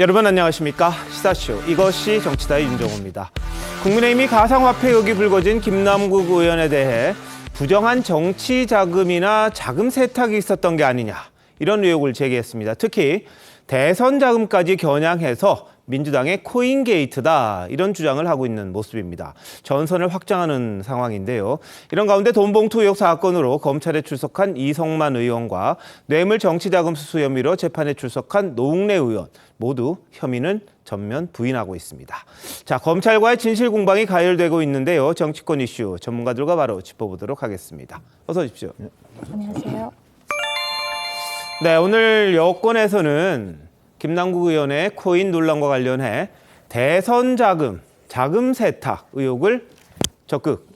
여러분 안녕하십니까? 시사쇼 이것이 정치다의 윤정호입니다. 국민의힘이 가상화폐 의혹이 불거진 김남국 의원에 대해 부정한 정치 자금이나 자금 세탁이 있었던 게 아니냐 이런 의혹을 제기했습니다. 특히 대선 자금까지 겨냥해서 민주당의 코인 게이트다 이런 주장을 하고 있는 모습입니다. 전선을 확장하는 상황인데요. 이런 가운데 돈봉투 의혹 사건으로 검찰에 출석한 이성만 의원과 뇌물 정치자금 수수 혐의로 재판에 출석한 노웅래 의원 모두 혐의는 전면 부인하고 있습니다. 자, 검찰과의 진실 공방이 가열되고 있는데요. 정치권 이슈 전문가들과 바로 짚어보도록 하겠습니다. 어서 오십시오. 안녕하세요. 네, 오늘 여권에서는 김남국 의원의 코인 논란과 관련해 대선 자금 세탁 의혹을 적극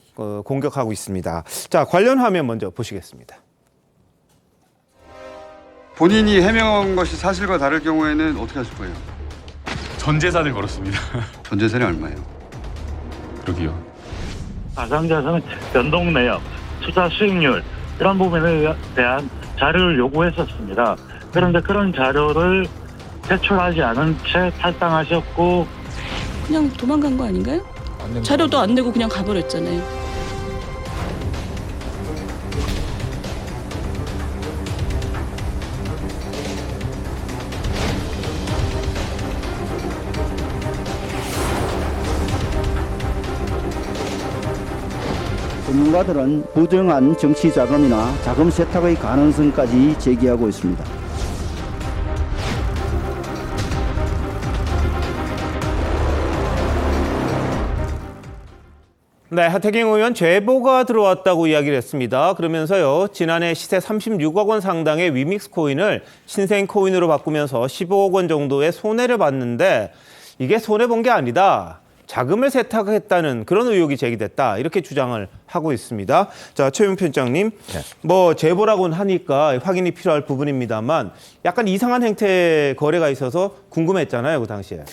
공격하고 있습니다. 자, 관련 화면 먼저 보시겠습니다. 본인이 해명한 것이 사실과 다를 경우에는 어떻게 하실 거예요? 전 재산을 걸었습니다. 전 재산이 얼마예요? 그러게요. 가상자산은 변동 내역, 투자 수익률 이런 부분에 대한 자료를 요구했었습니다. 그런데 그런 자료를 제출하지 않은 채 탈당하셨고 그냥 도망간 거 아닌가요? 자료도 안 내고 그냥 가버렸잖아요. 전문가들은 부정한 정치 자금이나 자금 세탁의 가능성까지 제기하고 있습니다. 네, 하태경 의원 제보가 들어왔다고 이야기를 했습니다. 그러면서요, 지난해 시세 36억 원 상당의 위믹스 코인을 신생 코인으로 바꾸면서 15억 원 정도의 손해를 봤는데 이게 손해본 게 아니다. 자금을 세탁했다는 그런 의혹이 제기됐다. 이렇게 주장을 하고 있습니다. 자, 최윤 편장님, 뭐 제보라고는 하니까 확인이 필요할 부분입니다만 약간 이상한 행태 거래가 있어서 궁금했잖아요, 그 당시에.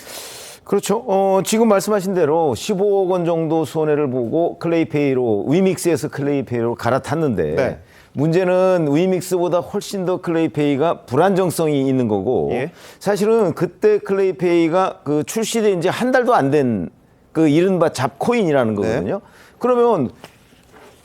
그렇죠. 지금 말씀하신 대로 15억 원 정도 손해를 보고 클레이페이로 위믹스에서 클레이페이로 갈아탔는데 네. 문제는 위믹스보다 훨씬 더 클레이페이가 불안정성이 있는 거고 예. 사실은 그때 클레이페이가 그 출시된 지 한 달도 안 된 그 이른바 잡코인이라는 거거든요. 그러면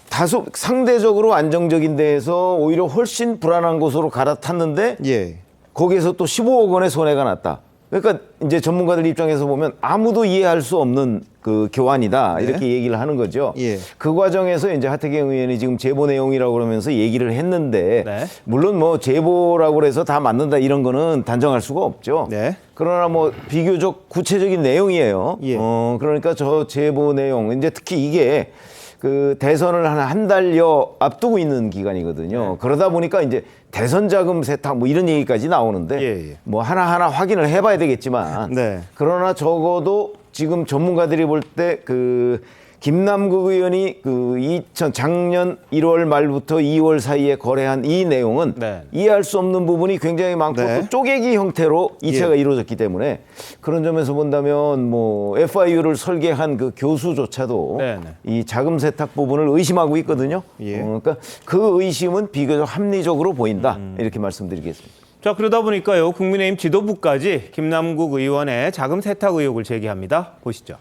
다소 상대적으로 안정적인 데에서 오히려 훨씬 불안한 곳으로 갈아탔는데 예. 거기에서 또 15억 원의 손해가 났다. 그러니까 이제 전문가들 입장에서 보면 아무도 이해할 수 없는 그 교환이다 이렇게 얘기를 하는 거죠. 예. 그 과정에서 이제 하태경 의원이 지금 제보 내용이라고 그러면서 얘기를 했는데 네. 물론 뭐 제보라고 해서 다 맞는다 이런 거는 단정할 수가 없죠. 네. 그러나 뭐 비교적 구체적인 내용이에요. 예. 그러니까 저 제보 내용 이제 특히 이게 그 대선을 한 달여 앞두고 있는 기간이거든요. 네. 그러다 보니까 이제 대선 자금 세탁 뭐 이런 얘기까지 나오는데 예. 뭐 하나하나 확인을 해봐야 되겠지만 네. 그러나 적어도 지금 전문가들이 볼 때 그 김남국 의원이 그 작년 1월 말부터 2월 사이에 거래한 이 내용은 네. 이해할 수 없는 부분이 굉장히 많고 네. 또 쪼개기 형태로 이체가 이루어졌기 때문에 그런 점에서 본다면 뭐 FIU를 설계한 그 교수조차도 네, 네. 이 자금 세탁 부분을 의심하고 있거든요. 예. 그러니까 그 의심은 비교적 합리적으로 보인다 이렇게 말씀드리겠습니다. 자, 그러다 보니까요, 국민의힘 지도부까지 김남국 의원의 자금 세탁 의혹을 제기합니다. 보시죠.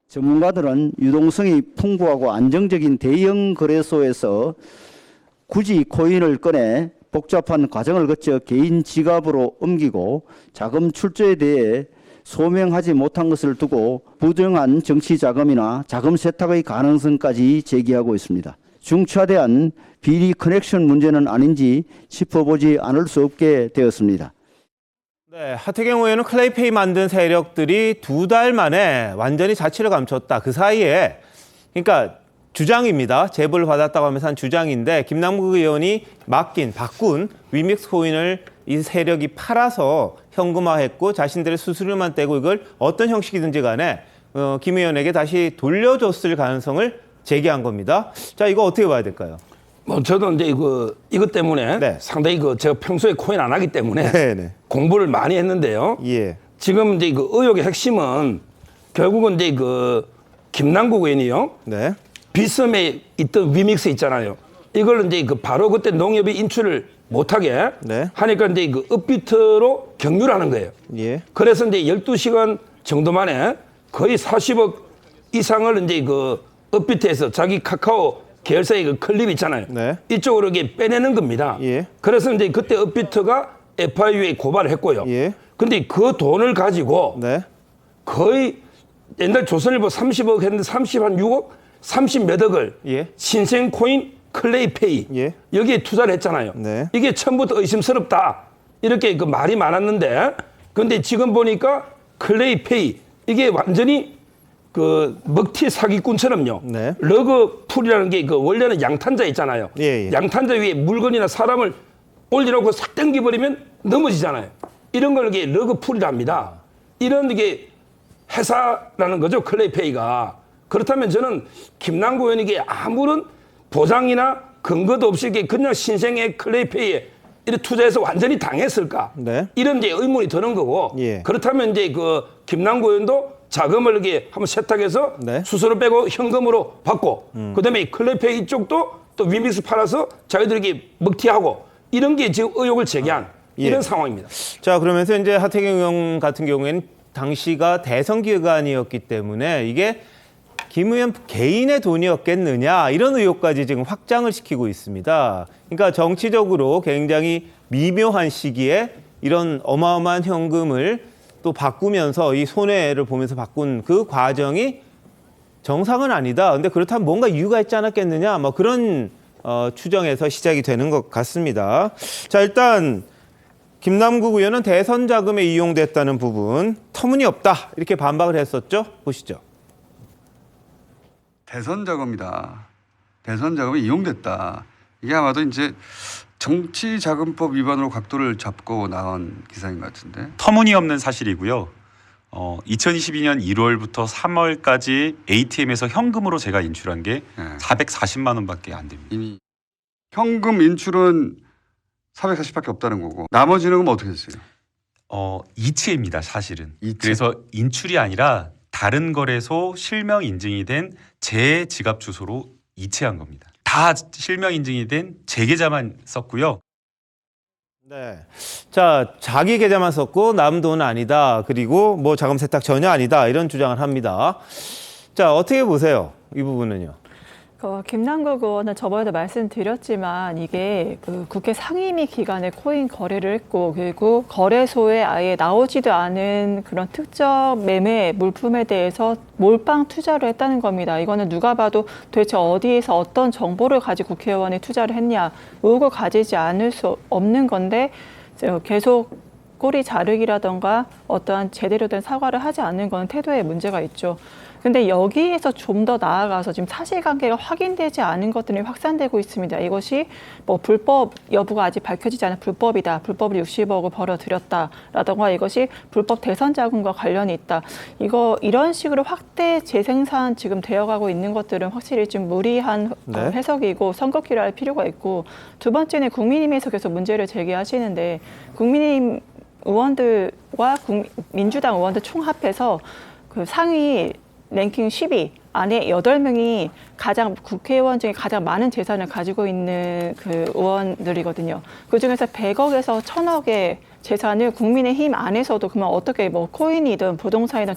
전문가들은 유동성이 풍부하고 안정적인 대형 거래소에서 굳이 코인을 꺼내 복잡한 과정을 거쳐 개인 지갑으로 옮기고 자금 출처에 대해 소명하지 못한 것을 두고 부정한 정치 자금이나 자금 세탁의 가능성까지 제기하고 있습니다. 중차대한 비리 커넥션 문제는 아닌지 짚어보지 않을 수 없게 되었습니다. 네, 하태경 의원은 클레이페이 만든 세력들이 2달 만에 완전히 자취를 감췄다. 그 사이에, 그러니까 주장입니다. 제보를 받았다고 하면서 한 주장인데 김남국 의원이 바꾼 위믹스 코인을 이 세력이 팔아서 현금화했고 자신들의 수수료만 떼고 이걸 어떤 형식이든지 간에 김 의원에게 다시 돌려줬을 가능성을 제기한 겁니다. 자, 이거 어떻게 봐야 될까요? 뭐 저도 이제 이것 때문에 네. 상당히 제가 평소에 코인 안 하기 때문에 네네. 공부를 많이 했는데요. 예. 지금 이제 그 의혹의 핵심은 결국은 이제 그 김남국 의원이요. 네. 빗썸에 있던 위믹스 있잖아요. 이걸 이제 바로 그때 농협이 인출을 못하게 네. 하니까 이제 그 업비트로 경유를 하는 거예요. 예. 그래서 이제 12시간 정도 만에 거의 40억 이상을 이제 그 업비트에서 자기 카카오 계열사의 그 클립 있잖아요. 네. 이쪽으로 이게 빼내는 겁니다. 예. 그래서 이제 그때 업비트가 FIU에 고발을 했고요. 예. 근데 그 돈을 가지고 네. 거의 옛날 조선일보 30억 했는데 30한 6억? 30 몇 억을 예. 신생코인 클레이페이 예. 여기에 투자를 했잖아요. 네. 이게 처음부터 의심스럽다. 이렇게 그 말이 많았는데 근데 지금 보니까 클레이페이 이게 완전히 그 먹튀 사기꾼처럼요. 네. 러그풀이라는 게 그 원래는 양탄자 있잖아요. 예, 예. 양탄자 위에 물건이나 사람을 올려놓고 싹 당겨버리면 넘어지잖아요. 이런 걸 이게 러그풀이랍니다. 이런 게 회사라는 거죠. 클레이페이가. 그렇다면 저는 김남국 의원에게 아무런 보장이나 근거도 없이 이게 그냥 신생의 클레이페이에 이렇게 투자해서 완전히 당했을까? 네. 이런 이제 의문이 드는 거고. 예. 그렇다면 이제 그 김남국 의원도 자금을 이렇게 한번 세탁해서 네. 수수료 빼고 현금으로 받고 그다음에 이 클레이페이 쪽도 또 위믹스 팔아서 자기들에게 먹튀하고 이런 게 지금 의혹을 제기한 예. 이런 상황입니다. 자, 그러면서 이제 하태경 의원 같은 경우에는 당시가 대선 기간이었기 때문에 이게 김 의원 개인의 돈이었겠느냐 이런 의혹까지 지금 확장을 시키고 있습니다. 그러니까 정치적으로 굉장히 미묘한 시기에 이런 어마어마한 현금을 또 바꾸면서 이 손해를 보면서 바꾼 그 과정이 정상은 아니다. 근데 그렇다면 뭔가 이유가 있지 않았겠느냐. 뭐 그런 추정에서 시작이 되는 것 같습니다. 자, 일단 김남국 의원은 대선 자금에 이용됐다는 부분 터무니없다 이렇게 반박을 했었죠. 보시죠. 대선 자금이다. 대선 자금이 이용됐다. 이게 아마도 이제 정치자금법 위반으로 각도를 잡고 나온 기사인 것 같은데. 터무니없는 사실이고요. 2022년 1월부터 3월까지 ATM에서 현금으로 제가 인출한 게 네. 440만 원밖에 안 됩니다. 이미 현금 인출은 440밖에 없다는 거고 나머지는 그럼 어떻게 됐어요? 이체입니다, 사실은. 이체? 그래서 인출이 아니라 다른 거래소 실명 인증이 된 제 지갑 주소로 이체한 겁니다. 다 실명 인증이 된 제 계좌만 썼고요. 네. 자, 자기 계좌만 썼고 남 돈 아니다. 그리고 뭐 자금 세탁 전혀 아니다. 이런 주장을 합니다. 자, 어떻게 보세요? 이 부분은요. 김남국 의원은 저번에도 말씀드렸지만 이게 그 국회 상임위 기간에 코인 거래를 했고 그리고 거래소에 아예 나오지도 않은 그런 특정 매매 물품에 대해서 몰빵 투자를 했다는 겁니다. 이거는 누가 봐도 도대체 어디에서 어떤 정보를 가지고 국회의원이 투자를 했냐 의혹을 가지지 않을 수 없는 건데 계속 꼬리 자르기라던가 어떠한 제대로 된 사과를 하지 않는 건 태도에 문제가 있죠. 근데 여기에서 좀 더 나아가서 지금 사실관계가 확인되지 않은 것들이 확산되고 있습니다. 이것이 뭐 불법 여부가 아직 밝혀지지 않은 불법이다. 불법을 60억을 벌어들였다라던가 이것이 불법 대선 자금과 관련이 있다. 이런 식으로 확대 재생산 지금 되어가고 있는 것들은 확실히 좀 무리한 네. 해석이고 선긋기를 할 필요가 있고 두 번째는 국민의힘에서 계속 문제를 제기하시는데 국민의힘 의원들과 민주당 의원들 총합해서 그 상위 랭킹 10위 안에 8명이 가장 국회의원 중에 가장 많은 재산을 가지고 있는 그 의원들이거든요. 그중에서 100억에서 1000억의 재산을 국민의힘 안에서도 그러면 어떻게 뭐 코인이든 부동산이든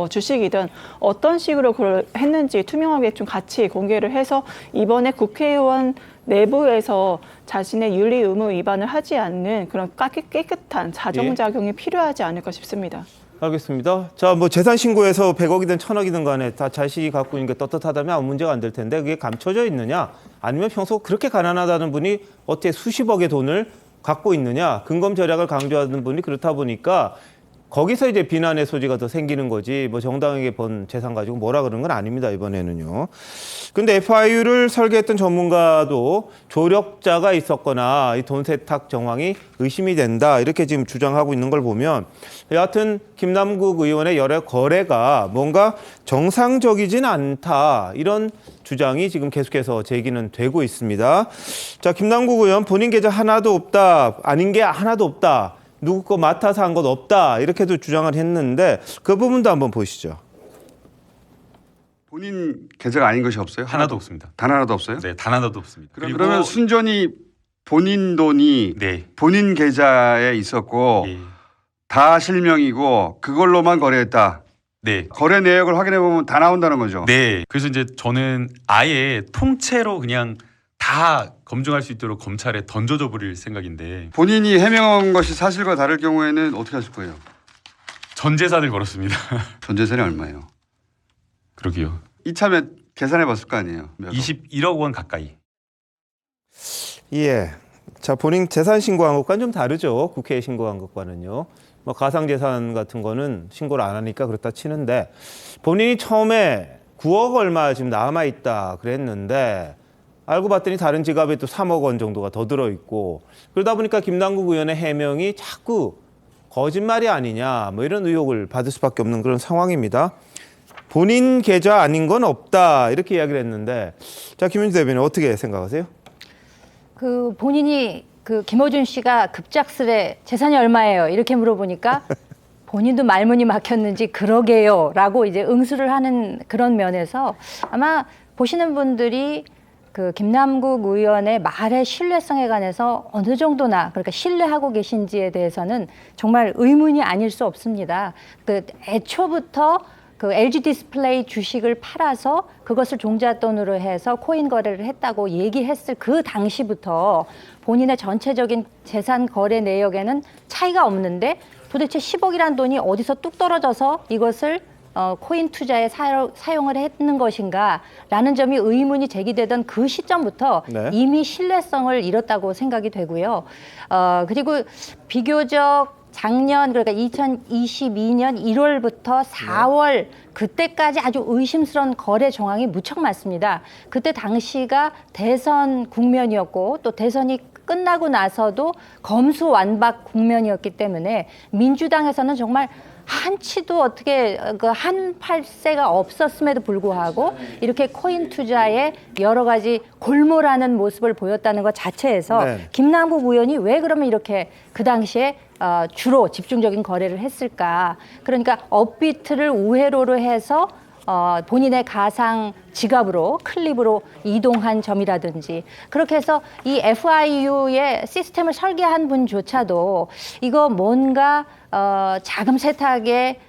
주식이든 어떤 식으로 그걸 했는지 투명하게 좀 같이 공개를 해서 이번에 국회의원 내부에서 자신의 윤리 의무 위반을 하지 않는 그런 깨끗한 자정작용이 필요하지 않을까 싶습니다. 알겠습니다. 자, 뭐 재산 신고에서 100억이든 1000억이든 간에 다 자신이 갖고 있는 게 떳떳하다면 아무 문제가 안 될 텐데 그게 감춰져 있느냐? 아니면 평소 그렇게 가난하다는 분이 어떻게 수십억의 돈을 갖고 있느냐? 근검 절약을 강조하는 분이 그렇다 보니까 거기서 이제 비난의 소지가 더 생기는 거지 뭐 정당에게 번 재산 가지고 뭐라 그러는 건 아닙니다. 이번에는요. 근데 FIU를 설계했던 전문가도 조력자가 있었거나 이 돈 세탁 정황이 의심이 된다. 이렇게 지금 주장하고 있는 걸 보면 여하튼 김남국 의원의 여러 거래가 뭔가 정상적이진 않다. 이런 주장이 지금 계속해서 제기는 되고 있습니다. 자, 김남국 의원 본인 계좌 하나도 없다. 아닌 게 하나도 없다. 누구 거 맡아서 한 것 없다. 이렇게도 주장을 했는데 그 부분도 한번 보시죠. 본인 계좌가 아닌 것이 없어요? 하나도 없습니다. 단 하나도 없어요? 네, 단 하나도 없습니다. 그러면 순전히 본인 돈이 네. 본인 계좌에 있었고 예. 다 실명이고 그걸로만 거래했다. 네. 거래 내역을 확인해 보면 다 나온다는 거죠. 네. 그래서 이제 저는 아예 통째로 그냥 다 검증할 수 있도록 검찰에 던져줘 버릴 생각인데 본인이 해명한 것이 사실과 다를 경우에는 어떻게 하실 거예요? 전 재산을 걸었습니다. 전 재산이 얼마예요? 그러게요. 이참에 계산해 봤을 거 아니에요. 몇 억? 21억 원 가까이. 예. 자, 본인 재산 신고한 것과는 좀 다르죠. 국회에 신고한 것과는요. 뭐 가상재산 같은 거는 신고를 안 하니까 그렇다 치는데 본인이 처음에 9억 얼마 지금 남아있다 그랬는데 알고 봤더니 다른 지갑에 또 3억 원 정도가 더 들어있고 그러다 보니까 김남국 의원의 해명이 자꾸 거짓말이 아니냐 뭐 이런 의혹을 받을 수밖에 없는 그런 상황입니다. 본인 계좌 아닌 건 없다 이렇게 이야기를 했는데 자, 김현주 대변인 어떻게 생각하세요? 그 본인이 그 김어준 씨가 급작스레 재산이 얼마예요? 이렇게 물어보니까 본인도 말문이 막혔는지 그러게요라고 이제 응수를 하는 그런 면에서 아마 보시는 분들이 그 김남국 의원의 말의 신뢰성에 관해서 어느 정도나 그러니까 신뢰하고 계신지에 대해서는 정말 의문이 아닐 수 없습니다. 그 애초부터 그 LG 디스플레이 주식을 팔아서 그것을 종잣돈으로 해서 코인 거래를 했다고 얘기했을 그 당시부터 본인의 전체적인 재산 거래 내역에는 차이가 없는데 도대체 10억이란 돈이 어디서 뚝 떨어져서 이것을 코인 투자에 사용을 했는 것인가라는 점이 의문이 제기되던 그 시점부터 네. 이미 신뢰성을 잃었다고 생각이 되고요. 그리고 비교적 작년 그러니까 2022년 1월부터 4월 그때까지 아주 의심스러운 거래 정황이 무척 많습니다. 그때 당시가 대선 국면이었고 또 대선이 끝나고 나서도 검수완박 국면이었기 때문에 민주당에서는 정말 한치도 어떻게 그 한팔세가 없었음에도 불구하고 이렇게 코인 투자에 여러 가지 골몰하는 모습을 보였다는 것 자체에서 네. 김남국 의원이 왜 그러면 이렇게 그 당시에 주로 집중적인 거래를 했을까? 그러니까 업비트를 우회로로 해서 본인의 가상 지갑으로 클립으로 이동한 점이라든지 그렇게 해서 이 FIU의 시스템을 설계한 분조차도 이거 뭔가 자금 세탁에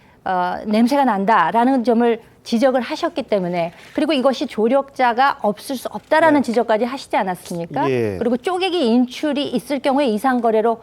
냄새가 난다라는 점을 지적을 하셨기 때문에 그리고 이것이 조력자가 없을 수 없다라는 지적까지 하시지 않았습니까? 예. 그리고 쪼개기 인출이 있을 경우에 이상 거래로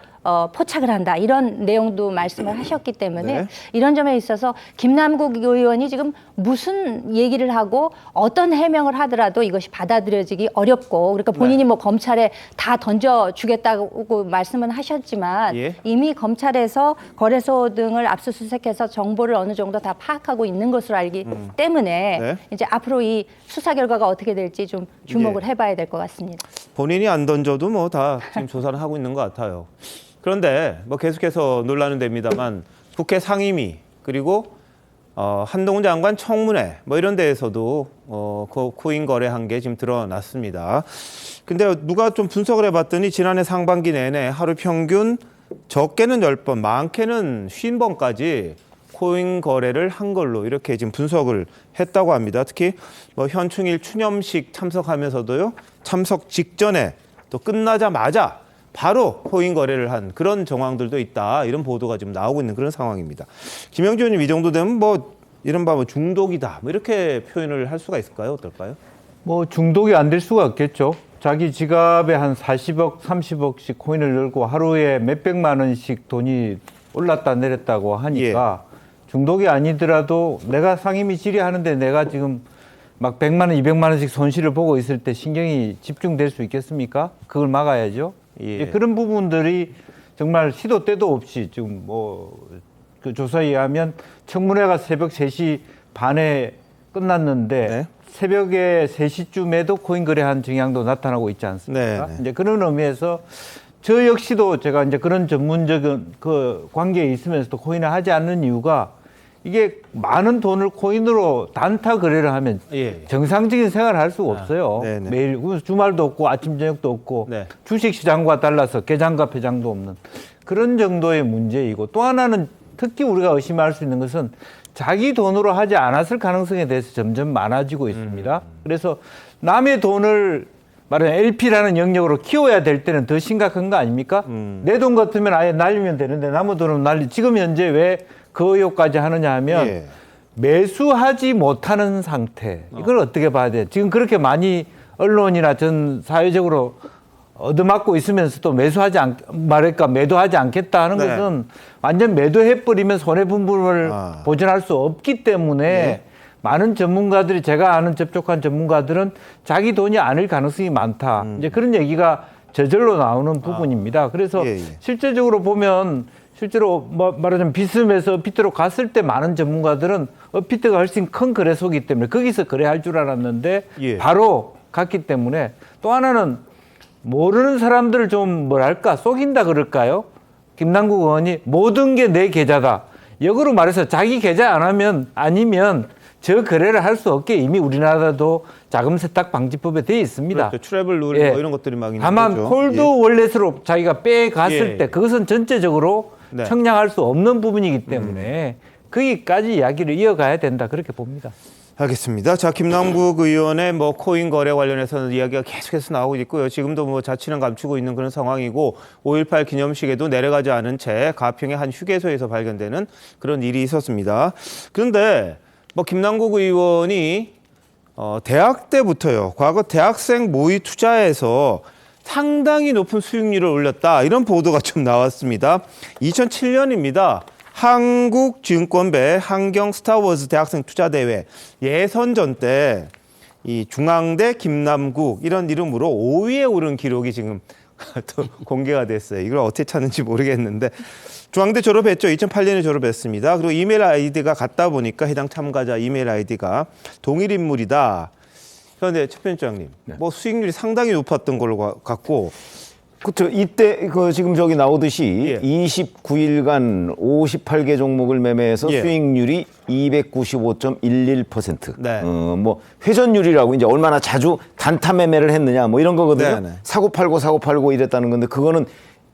포착을 한다 이런 내용도 말씀을 하셨기 때문에 네. 이런 점에 있어서 김남국 의원이 지금 무슨 얘기를 하고 어떤 해명을 하더라도 이것이 받아들여지기 어렵고 그러니까 본인이 뭐 검찰에 다 던져주겠다고 말씀은 하셨지만 예. 이미 검찰에서 거래소 등을 압수수색해서 정보를 어느 정도 다 파악하고 있는 것으로 알기 때문에 네. 이제 앞으로 이 수사 결과가 어떻게 될지 좀 주목을 예. 해봐야 될 것 같습니다. 본인이 안 던져도 뭐 다 지금 조사를 하고 있는 것 같아요. 그런데 뭐 계속해서 논란은 됩니다만 국회 상임위 그리고 한동훈 장관 청문회 뭐 이런 데에서도 그 코인 거래한 게 지금 드러났습니다. 근데 누가 좀 분석을 해봤더니 지난해 상반기 내내 하루 평균 적게는 10번, 많게는 50번까지 코인 거래를 한 걸로 이렇게 지금 분석을 했다고 합니다. 특히 뭐 현충일 추념식 참석하면서도요, 참석 직전에 또 끝나자마자 바로 코인 거래를 한 그런 정황들도 있다. 이런 보도가 지금 나오고 있는 그런 상황입니다. 김영주 의원님 이 정도 되면 뭐 이른바 뭐 중독이다. 뭐 이렇게 표현을 할 수가 있을까요? 어떨까요? 뭐 중독이 안 될 수가 없겠죠. 자기 지갑에 한 40억, 30억씩 코인을 넣고 하루에 몇백만 원씩 돈이 올랐다 내렸다고 하니까 중독이 아니더라도 내가 상임위 질의하는데 내가 지금 막 100만 원, 200만 원씩 손실을 보고 있을 때 신경이 집중될 수 있겠습니까? 그걸 막아야죠. 예. 그런 부분들이 정말 시도 때도 없이 지금 그 조사에 의하면 청문회가 새벽 3시 반에 끝났는데 네. 새벽에 3시쯤에도 코인 거래한 증량도 나타나고 있지 않습니까? 네, 네. 이제 그런 의미에서 저 역시도 제가 이제 그런 전문적인 그 관계에 있으면서도 코인을 하지 않는 이유가 이게 많은 돈을 코인으로 단타 거래를 하면 정상적인 생활을 할 수가 없어요. 네네. 매일 주말도 없고 아침 저녁도 없고 네. 주식시장과 달라서 개장과 폐장도 없는 그런 정도의 문제이고 또 하나는 특히 우리가 의심할 수 있는 것은 자기 돈으로 하지 않았을 가능성에 대해서 점점 많아지고 있습니다. 그래서 남의 돈을 말하는 LP라는 영역으로 키워야 될 때는 더 심각한 거 아닙니까? 내 돈 같으면 아예 날리면 되는데 남의 돈은 지금 현재 왜 그 의혹까지 하느냐 하면 예. 매수하지 못하는 상태. 이걸 어떻게 봐야 돼? 지금 그렇게 많이 언론이나 전 사회적으로 얻어맞고 있으면서도 매도하지 않겠다 하는 네. 것은 완전 매도해버리면 손해분부를 보전할 수 없기 때문에 네. 많은 전문가들이 제가 아는 접촉한 전문가들은 자기 돈이 아닐 가능성이 많다. 이제 그런 얘기가 저절로 나오는 부분입니다. 그래서 예, 예. 실제적으로 보면 실제로 말하자면 비스에서 어피트로 갔을 때 많은 전문가들은 어피트가 훨씬 큰 거래소이기 때문에 거기서 거래할 줄 알았는데 예. 바로 갔기 때문에 또 하나는 모르는 사람들을 좀 뭐랄까 속인다 그럴까요? 김남국 의원이 모든 게 내 계좌다. 역으로 말해서 자기 계좌 안 하면 아니면 저 거래를 할 수 없게 이미 우리나라도 자금 세탁 방지법에 되어 있습니다. 그렇죠. 트래블 룰 예. 뭐 이런 것들이 막 있는 다만 거죠. 콜드 예. 월렛으로 자기가 빼갔을 예. 때 그것은 전체적으로 네. 청량할 수 없는 부분이기 때문에 거기까지 이야기를 이어가야 된다 그렇게 봅니다. 알겠습니다. 자, 김남국 의원의 뭐 코인 거래 관련해서는 이야기가 계속해서 나오고 있고요. 지금도 뭐 자취는 감추고 있는 그런 상황이고 5.18 기념식에도 내려가지 않은 채 가평의 한 휴게소에서 발견되는 그런 일이 있었습니다. 그런데 뭐 김남국 의원이 대학 때부터요. 과거 대학생 모의 투자에서 상당히 높은 수익률을 올렸다. 이런 보도가 좀 나왔습니다. 2007년입니다. 한국증권배 한경 스타워즈 대학생 투자대회 예선전 때 이 중앙대 김남국 이런 이름으로 5위에 오른 기록이 지금 또 공개가 됐어요. 이걸 어떻게 찾는지 모르겠는데 중앙대 졸업했죠. 2008년에 졸업했습니다. 그리고 이메일 아이디가 같다 보니까 해당 참가자 이메일 아이디가 동일 인물이다. 그런데 최 편집장님, 뭐 수익률이 상당히 높았던 걸로 같고 그렇죠. 이때 지금 저기 나오듯이 예. 29일간 58개 종목을 매매해서 예. 수익률이 295.11%. 네. 뭐 회전율이라고 이제 얼마나 자주 단타 매매를 했느냐 뭐 이런 거거든요. 네, 네. 사고 팔고 이랬다는 건데 그거는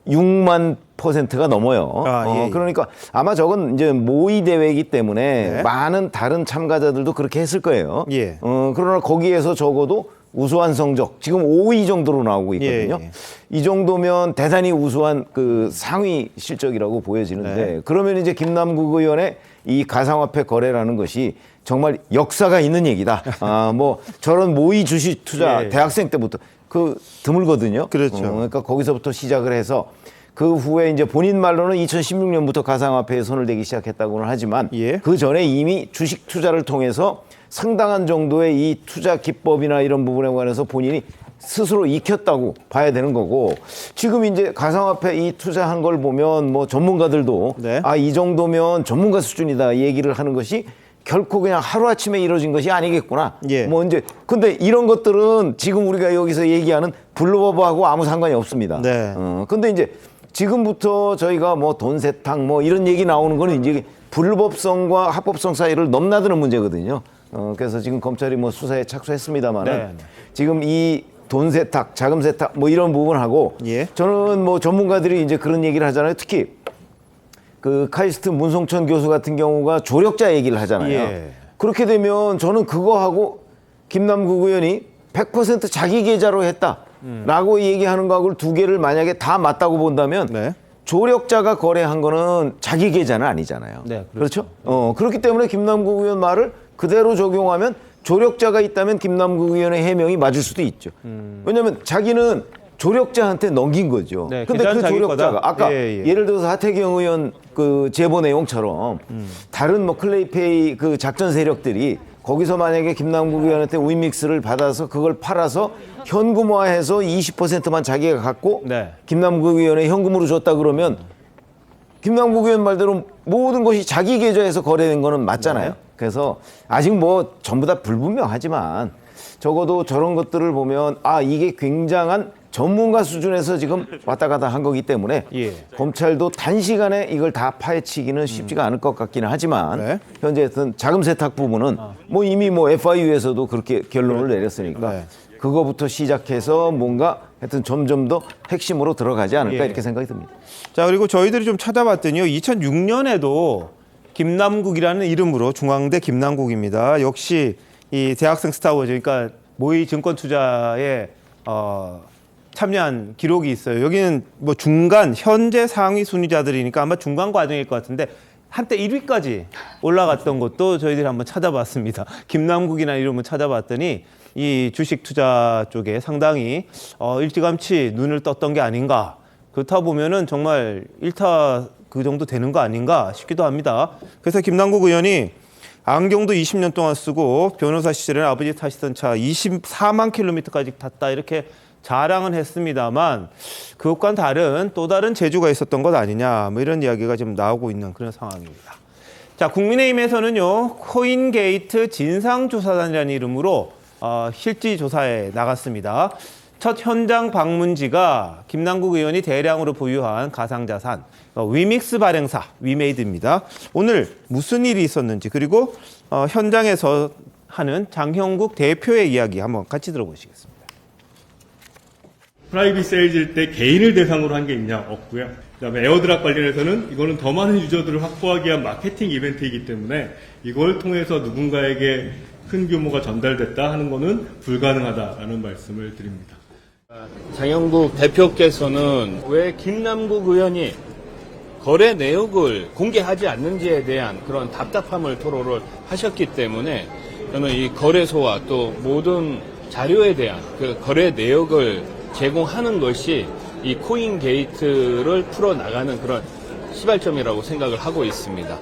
6만 %가 넘어요. 예, 예. 그러니까 아마 저건 이제 모의 대회이기 때문에 네. 많은 다른 참가자들도 그렇게 했을 거예요. 예. 그러나 거기에서 적어도 우수한 성적, 지금 5위 정도로 나오고 있거든요. 예, 예. 이 정도면 대단히 우수한 그 상위 실적이라고 보여지는데 네. 그러면 이제 김남국 의원의 이 가상화폐 거래라는 것이 정말 역사가 있는 얘기다. 뭐 저런 모의 주식 투자 예. 대학생 때부터 드물거든요. 그렇죠. 그러니까 거기서부터 시작을 해서 그 후에 이제 본인 말로는 2016년부터 가상화폐에 손을 대기 시작했다고는 하지만 예. 그 전에 이미 주식 투자를 통해서 상당한 정도의 이 투자 기법이나 이런 부분에 관해서 본인이 스스로 익혔다고 봐야 되는 거고 지금 이제 가상화폐 이 투자한 걸 보면 뭐 전문가들도 네. 이 정도면 전문가 수준이다 얘기를 하는 것이 결코 그냥 하루아침에 이루어진 것이 아니겠구나. 예. 뭐 이제 근데 이런 것들은 지금 우리가 여기서 얘기하는 블루버버하고 아무 상관이 없습니다. 네. 근데 이제 지금부터 저희가 뭐 돈 세탁 뭐 이런 얘기 나오는 거는 이제 불법성과 합법성 사이를 넘나드는 문제거든요. 그래서 지금 검찰이 뭐 수사에 착수했습니다만은 네. 지금 이 돈 세탁, 자금 세탁 뭐 이런 부분하고 예. 저는 뭐 전문가들이 이제 그런 얘기를 하잖아요. 특히 그 카이스트 문성천 교수 같은 경우가 조력자 얘기를 하잖아요. 예. 그렇게 되면 저는 그거하고 김남국 의원이 100% 자기 계좌로 했다라고 얘기하는 거하고 두 개를 만약에 다 맞다고 본다면 네. 조력자가 거래한 거는 자기 계좌는 아니잖아요. 네, 그렇죠? 그렇기 때문에 김남국 의원 말을 그대로 적용하면 조력자가 있다면 김남국 의원의 해명이 맞을 수도 있죠. 왜냐하면 자기는 조력자한테 넘긴 거죠. 네, 근데 그 계좌는 자기 조력자가 거다. 아까 예. 예를 들어서 하태경 의원 그 제보 내용처럼 다른 뭐 클레이페이 그 작전 세력들이 거기서 만약에 김남국 의원한테 위믹스를 받아서 그걸 팔아서 현금화해서 20%만 자기가 갖고 네. 김남국 의원에 현금으로 줬다 그러면 김남국 의원 말대로 모든 것이 자기 계좌에서 거래된 거는 맞잖아요. 네. 그래서 아직 뭐 전부 다 불분명하지만 적어도 저런 것들을 보면 이게 굉장한 전문가 수준에서 지금 왔다 갔다 한 거기 때문에 예. 검찰도 단시간에 이걸 다 파헤치기는 쉽지가 않을 것 같기는 하지만 네. 현재 어떤 자금 세탁 부분은 뭐 이미 뭐 FIU에서도 그렇게 결론을 내렸으니까 네. 그거부터 시작해서 뭔가 하여튼 점점 더 핵심으로 들어가지 않을까 예. 이렇게 생각이 듭니다. 자, 그리고 저희들이 좀 찾아봤더니요. 2006년에도 김남국이라는 이름으로 중앙대 김남국입니다. 역시 이 대학생 스타워즈, 그러니까 모의 증권 투자에 참여한 기록이 있어요. 여기는 뭐 중간 현재 상위 순위자들이니까 아마 중간 과정일 것 같은데 한때 1위까지 올라갔던 것도 저희들이 한번 찾아봤습니다. 김남국이나 이름을 찾아봤더니 이 주식 투자 쪽에 상당히 일찌감치 눈을 떴던 게 아닌가. 그렇다 보면은 정말 1타 그 정도 되는 거 아닌가 싶기도 합니다. 그래서 김남국 의원이 안경도 20년 동안 쓰고 변호사 시절에는 아버지 타시던 차 24만 킬로미터까지 탔다 이렇게 자랑은 했습니다만 그것과는 다른 또 다른 재주가 있었던 것 아니냐 뭐 이런 이야기가 지금 나오고 있는 그런 상황입니다. 자, 국민의힘에서는요 코인게이트 진상조사단이라는 이름으로 실지 조사에 나갔습니다. 첫 현장 방문지가 김남국 의원이 대량으로 보유한 가상자산 위믹스 발행사 위메이드입니다. 오늘 무슨 일이 있었는지 그리고 현장에서 하는 장형국 대표의 이야기 한번 같이 들어보시겠습니다. 프라이빗 세일즈일 때 개인을 대상으로 한 게 있냐? 없고요. 그다음에 에어드랍 관련해서는 이거는 더 많은 유저들을 확보하기 위한 마케팅 이벤트이기 때문에 이걸 통해서 누군가에게 큰 규모가 전달됐다 하는 거는 불가능하다라는 말씀을 드립니다. 장영국 대표께서는 왜 김남국 의원이 거래 내역을 공개하지 않는지에 대한 그런 답답함을 토로를 하셨기 때문에 저는 이 거래소와 또 모든 자료에 대한 그 거래 내역을 제공하는 것이 이 코인 게이트를 풀어나가는 그런 시발점이라고 생각을 하고 있습니다.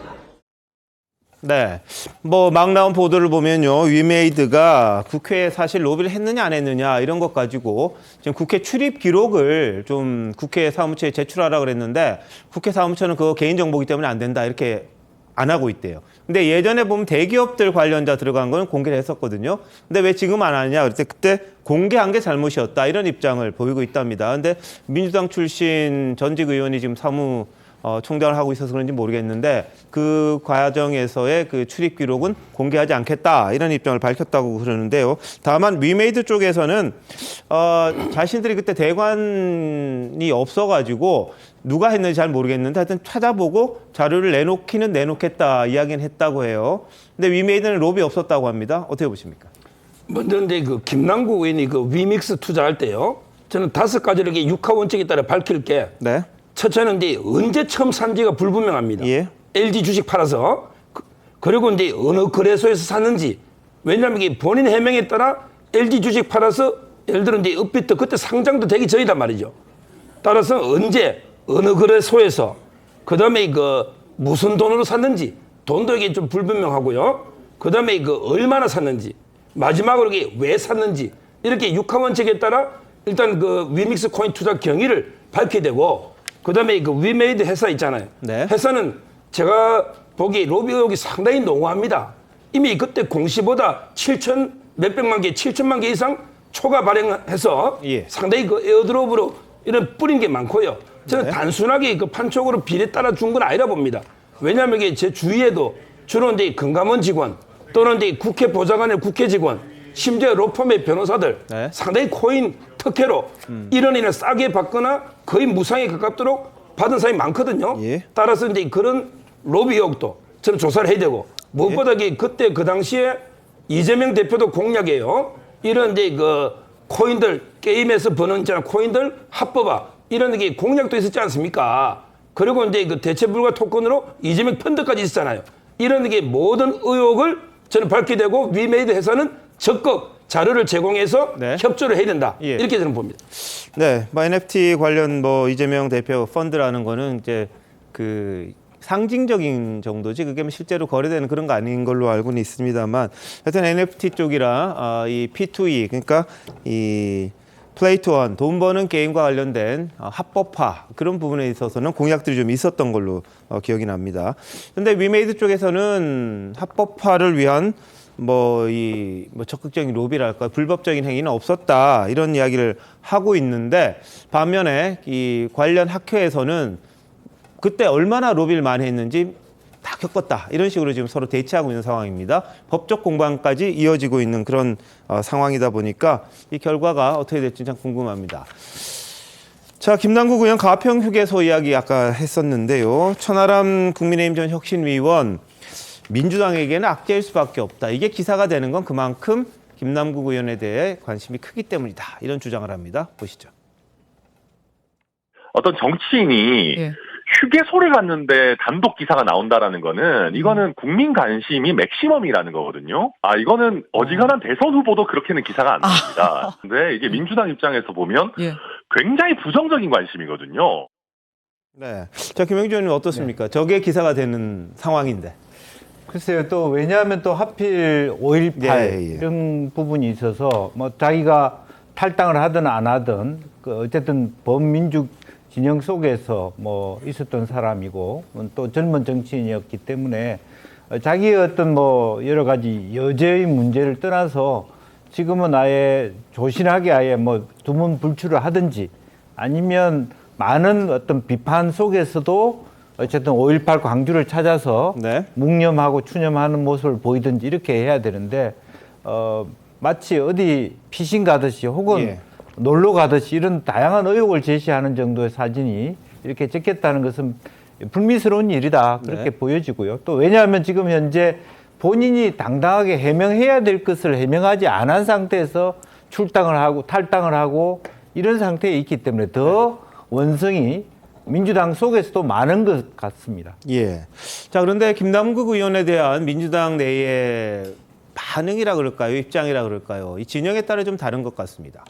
네. 뭐 막 나온 보도를 보면요. 위메이드가 국회에 사실 로비를 했느냐 안 했느냐 이런 것 가지고 지금 국회 출입 기록을 좀 국회 사무처에 제출하라고 그랬는데 국회 사무처는 그거 개인정보이기 때문에 안 된다 이렇게 안 하고 있대요. 근데 예전에 보면 대기업들 관련자 들어간 건 공개를 했었거든요. 근데 왜 지금 안 하느냐 그랬더니 그때 공개한 게 잘못이었다 이런 입장을 보이고 있답니다. 근데 민주당 출신 전직 의원이 지금 총장을 하고 있어서 그런지 모르겠는데 그 과정에서의 그 출입 기록은 공개하지 않겠다 이런 입장을 밝혔다고 그러는데요. 다만 위메이드 쪽에서는 자신들이 그때 대관이 없어가지고 누가 했는지 잘 모르겠는데 하여튼 찾아보고 자료를 내놓기는 내놓겠다 이야기는 했다고 해요. 근데 위메이드는 로비 없었다고 합니다. 어떻게 보십니까? 먼저 이제 그 김남국 의원이 그 위믹스 투자할 때요. 저는 5가지를 이렇게 육하 원칙에 따라 밝힐 게. 네. 첫째는 이제 언제 처음 산지가 불분명합니다. 예. LG 주식 팔아서 그리고 이제 어느 거래소에서 샀는지. 왜냐하면 이게 본인 해명에 따라 LG 주식 팔아서 예를 들어 이제 업비트 그때 상장도 되기 전이란 말이죠. 따라서 언제 어느 거래소에서 그다음에 그 무슨 돈으로 샀는지 돈도 이게 좀 불분명하고요. 그다음에 그 얼마나 샀는지 마지막으로 이게 왜 샀는지 이렇게 육하 원칙에 따라 일단 그 위믹스 코인 투자 경위를 밝혀야 되고. 그다음에 그 위메이드 회사 있잖아요. 네. 회사는 제가 보기 로비 의혹이 상당히 농후합니다. 이미 그때 공시보다 7천 몇백만 개, 7천만 개 이상 초과 발행해서 예. 상당히 그 에어드롭으로 이런 뿌린 게 많고요. 저는 네. 단순하게 그 판촉으로 비례 따라 준 건 아니라 봅니다. 왜냐하면 이게 제 주위에도 주로 이제 금감원 직원 또는 이제 국회 보좌관의 국회 직원 심지어 로펌의 변호사들 네. 상당히 코인 특혜로 1원 이내 싸게 받거나 거의 무상에 가깝도록 받은 사람이 많거든요. 예. 따라서 이제 그런 로비 의혹도 저는 조사를 해야 되고 무엇보다 그때 그 당시에 이재명 대표도 공약이에요. 이런 이제 그 코인들 게임에서 버는 있잖아 코인들 합법화 이런 게 공약도 있었지 않습니까? 그리고 이제 그 대체 불가 토큰으로 이재명 펀드까지 있었잖아요. 이런 게 모든 의혹을 저는 밝게 되고 위메이드 회사는 적극 자료를 제공해서 네. 협조를 해야 된다. 예. 이렇게 저는 봅니다. 네, 뭐 NFT 관련 뭐 이재명 대표 펀드라는 거는 이제 그 상징적인 정도지 그게 뭐 실제로 거래되는 그런 거 아닌 걸로 알고는 있습니다만 하여튼 NFT 쪽이라 이 P2E 그러니까 이 플레이 투 원 돈 버는 게임과 관련된 합법화 그런 부분에 있어서는 공약들이 좀 있었던 걸로 기억이 납니다. 그런데 위메이드 쪽에서는 합법화를 위한 뭐 적극적인 로비랄까 불법적인 행위는 없었다 이런 이야기를 하고 있는데 반면에 이 관련 학회에서는 그때 얼마나 로비를 많이 했는지 다 겪었다 이런 식으로 지금 서로 대치하고 있는 상황입니다. 법적 공방까지 이어지고 있는 그런 상황이다 보니까 이 결과가 어떻게 될지 참 궁금합니다. 자, 김남국 의원 가평 휴게소 이야기 아까 했었는데요. 천하람 국민의힘 전 혁신위원 민주당에게는 악재일 수밖에 없다. 이게 기사가 되는 건 그만큼 김남국 의원에 대해 관심이 크기 때문이다. 이런 주장을 합니다. 보시죠. 어떤 정치인이 휴게소를 갔는데 단독 기사가 나온다라는 거는 이거는 국민 관심이 맥시멈이라는 거거든요. 이거는 어지간한 대선 후보도 그렇게는 기사가 안 납니다. 근데 이게 민주당 입장에서 보면 굉장히 부정적인 관심이거든요. 네. 자, 김영주 의원님 어떻습니까? 저게 기사가 되는 상황인데. 글쎄요, 또 왜냐하면 또 하필 5.18 이런 부분이 있어서 뭐 자기가 탈당을 하든 안 하든 어쨌든 범민주 진영 속에서 뭐 있었던 사람이고 또 젊은 정치인이었기 때문에 자기의 어떤 뭐 여러 가지 여죄의 문제를 떠나서 지금은 아예 조신하게 아예 뭐 두문불출을 하든지 아니면 많은 어떤 비판 속에서도 어쨌든 5.18 광주를 찾아서 묵념하고 추념하는 모습을 보이든지 이렇게 해야 되는데 마치 어디 피신 가듯이 혹은 놀러 가듯이 이런 다양한 의혹을 제시하는 정도의 사진이 이렇게 찍혔다는 것은 불미스러운 일이다. 그렇게 보여지고요. 또 왜냐하면 지금 현재 본인이 당당하게 해명해야 될 것을 해명하지 않은 상태에서 출당을 하고 탈당을 하고 이런 상태에 있기 때문에 더 원성이 민주당 속에서도 많은 것 같습니다. 예. 자, 그런데 김남국 의원에 대한 민주당 내의 반응이라 그럴까요? 입장이라 그럴까요? 이 진영에 따라 좀 다른 것 같습니다.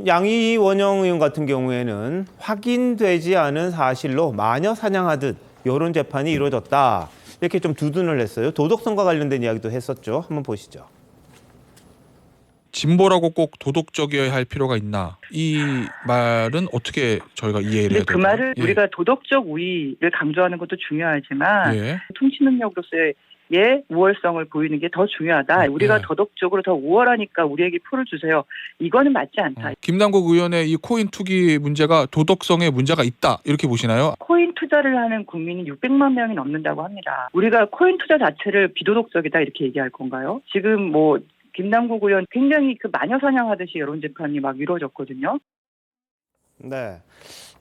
양이원영 의원 같은 경우에는 확인되지 않은 사실로 마녀 사냥하듯 여론 재판이 이루어졌다. 이렇게 좀 두둔을 했어요. 도덕성과 관련된 이야기도 했었죠. 한번 보시죠. 진보라고 꼭 도덕적이어야 할 필요가 있나? 이 말은 어떻게 저희가 이해를 해야 될까요? 그 말을 우리가 도덕적 우위를 강조하는 것도 중요하지만 통치 능력으로서의 우월성을 보이는 게 더 중요하다. 우리가 도덕적으로 더 우월하니까 우리에게 표를 주세요. 이거는 맞지 않다. 김남국 의원의 이 코인 투기 문제가 도덕성에 문제가 있다. 이렇게 보시나요? 코인 투자를 하는 국민이 600만 명이 넘는다고 합니다. 우리가 코인 투자 자체를 비도덕적이다 이렇게 얘기할 건가요? 지금 뭐 김남국 의원 굉장히 그 마녀 사냥하듯이 여론 재판이 막 이루어졌거든요. 네.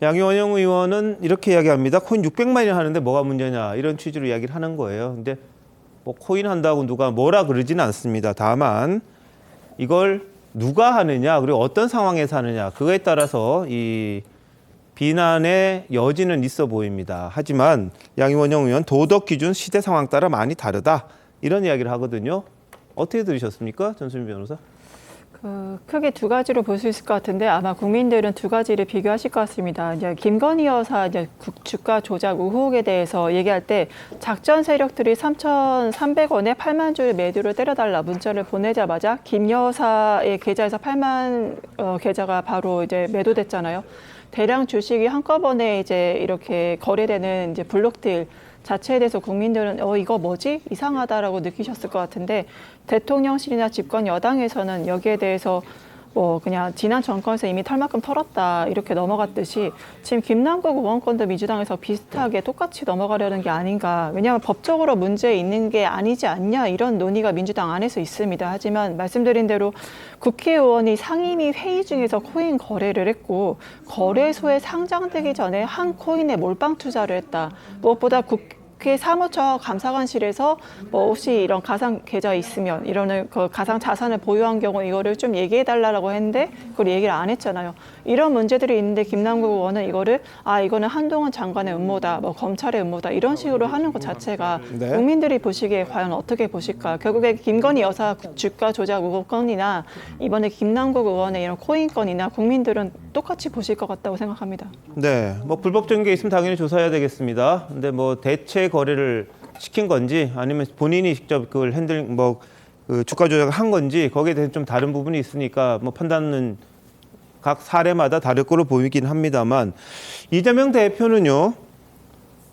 양이원영 의원은 이렇게 이야기합니다. 코인 600만이 하는데 뭐가 문제냐 이런 취지로 이야기를 하는 거예요. 근데 뭐 코인 한다고 누가 뭐라 그러지는 않습니다. 다만 이걸 누가 하느냐 그리고 어떤 상황에서 하느냐 그거에 따라서 이 비난의 여지는 있어 보입니다. 하지만 양이원영 의원 도덕 기준 시대 상황 따라 많이 다르다 이런 이야기를 하거든요. 어떻게 들으셨습니까? 전수민 변호사? 크게 두 가지로 볼 수 있을 것 같은데 아마 국민들은 두 가지를 비교하실 것 같습니다. 이제 김건희 여사 이제 주가 조작 의혹에 대해서 얘기할 때 작전 세력들이 3,300원에 8만 주 매도를 때려달라 문자를 보내자마자 김 여사의 계좌에서 8만 계좌가 바로 이제 매도됐잖아요. 대량 주식이 한꺼번에 이제 이렇게 거래되는 이제 블록딜 자체에 대해서 국민들은 이거 뭐지? 이상하다라고 느끼셨을 것 같은데 대통령실이나 집권 여당에서는 여기에 대해서 뭐 그냥 지난 정권에서 이미 털만큼 털었다 이렇게 넘어갔듯이 지금 김남국 의원권도 민주당에서 비슷하게 똑같이 넘어가려는 게 아닌가. 왜냐하면 법적으로 문제 있는 게 아니지 않냐 이런 논의가 민주당 안에서 있습니다. 하지만 말씀드린 대로 국회의원이 상임위 회의 중에서 코인 거래를 했고 거래소에 상장되기 전에 한 코인에 몰빵 투자를 했다. 무엇보다 국회 사무처 감사관실에서 뭐 혹시 이런 가상 계좌 있으면 이런 그 가상 자산을 보유한 경우 이거를 좀 얘기해 달라고 했는데 그걸 얘기를 안 했잖아요. 이런 문제들이 있는데 김남국 의원은 이거를 이거는 한동훈 장관의 음모다, 뭐 검찰의 음모다 이런 식으로 하는 것 자체가 국민들이 보시기에 과연 어떻게 보실까? 결국에 김건희 여사 주가 조작 의혹 건이나 이번에 김남국 의원의 이런 코인 건이나 국민들은 똑같이 보실 것 같다고 생각합니다. 네, 뭐 불법적인 게 있으면 당연히 조사해야 되겠습니다. 근데 뭐 대체 거래를 시킨 건지 아니면 본인이 직접 그걸 그 주가 조작을 한 건지 거기에 대해서 좀 다른 부분이 있으니까 뭐 판단은 각 사례마다 다를 걸로 보이긴 합니다만 이재명 대표는요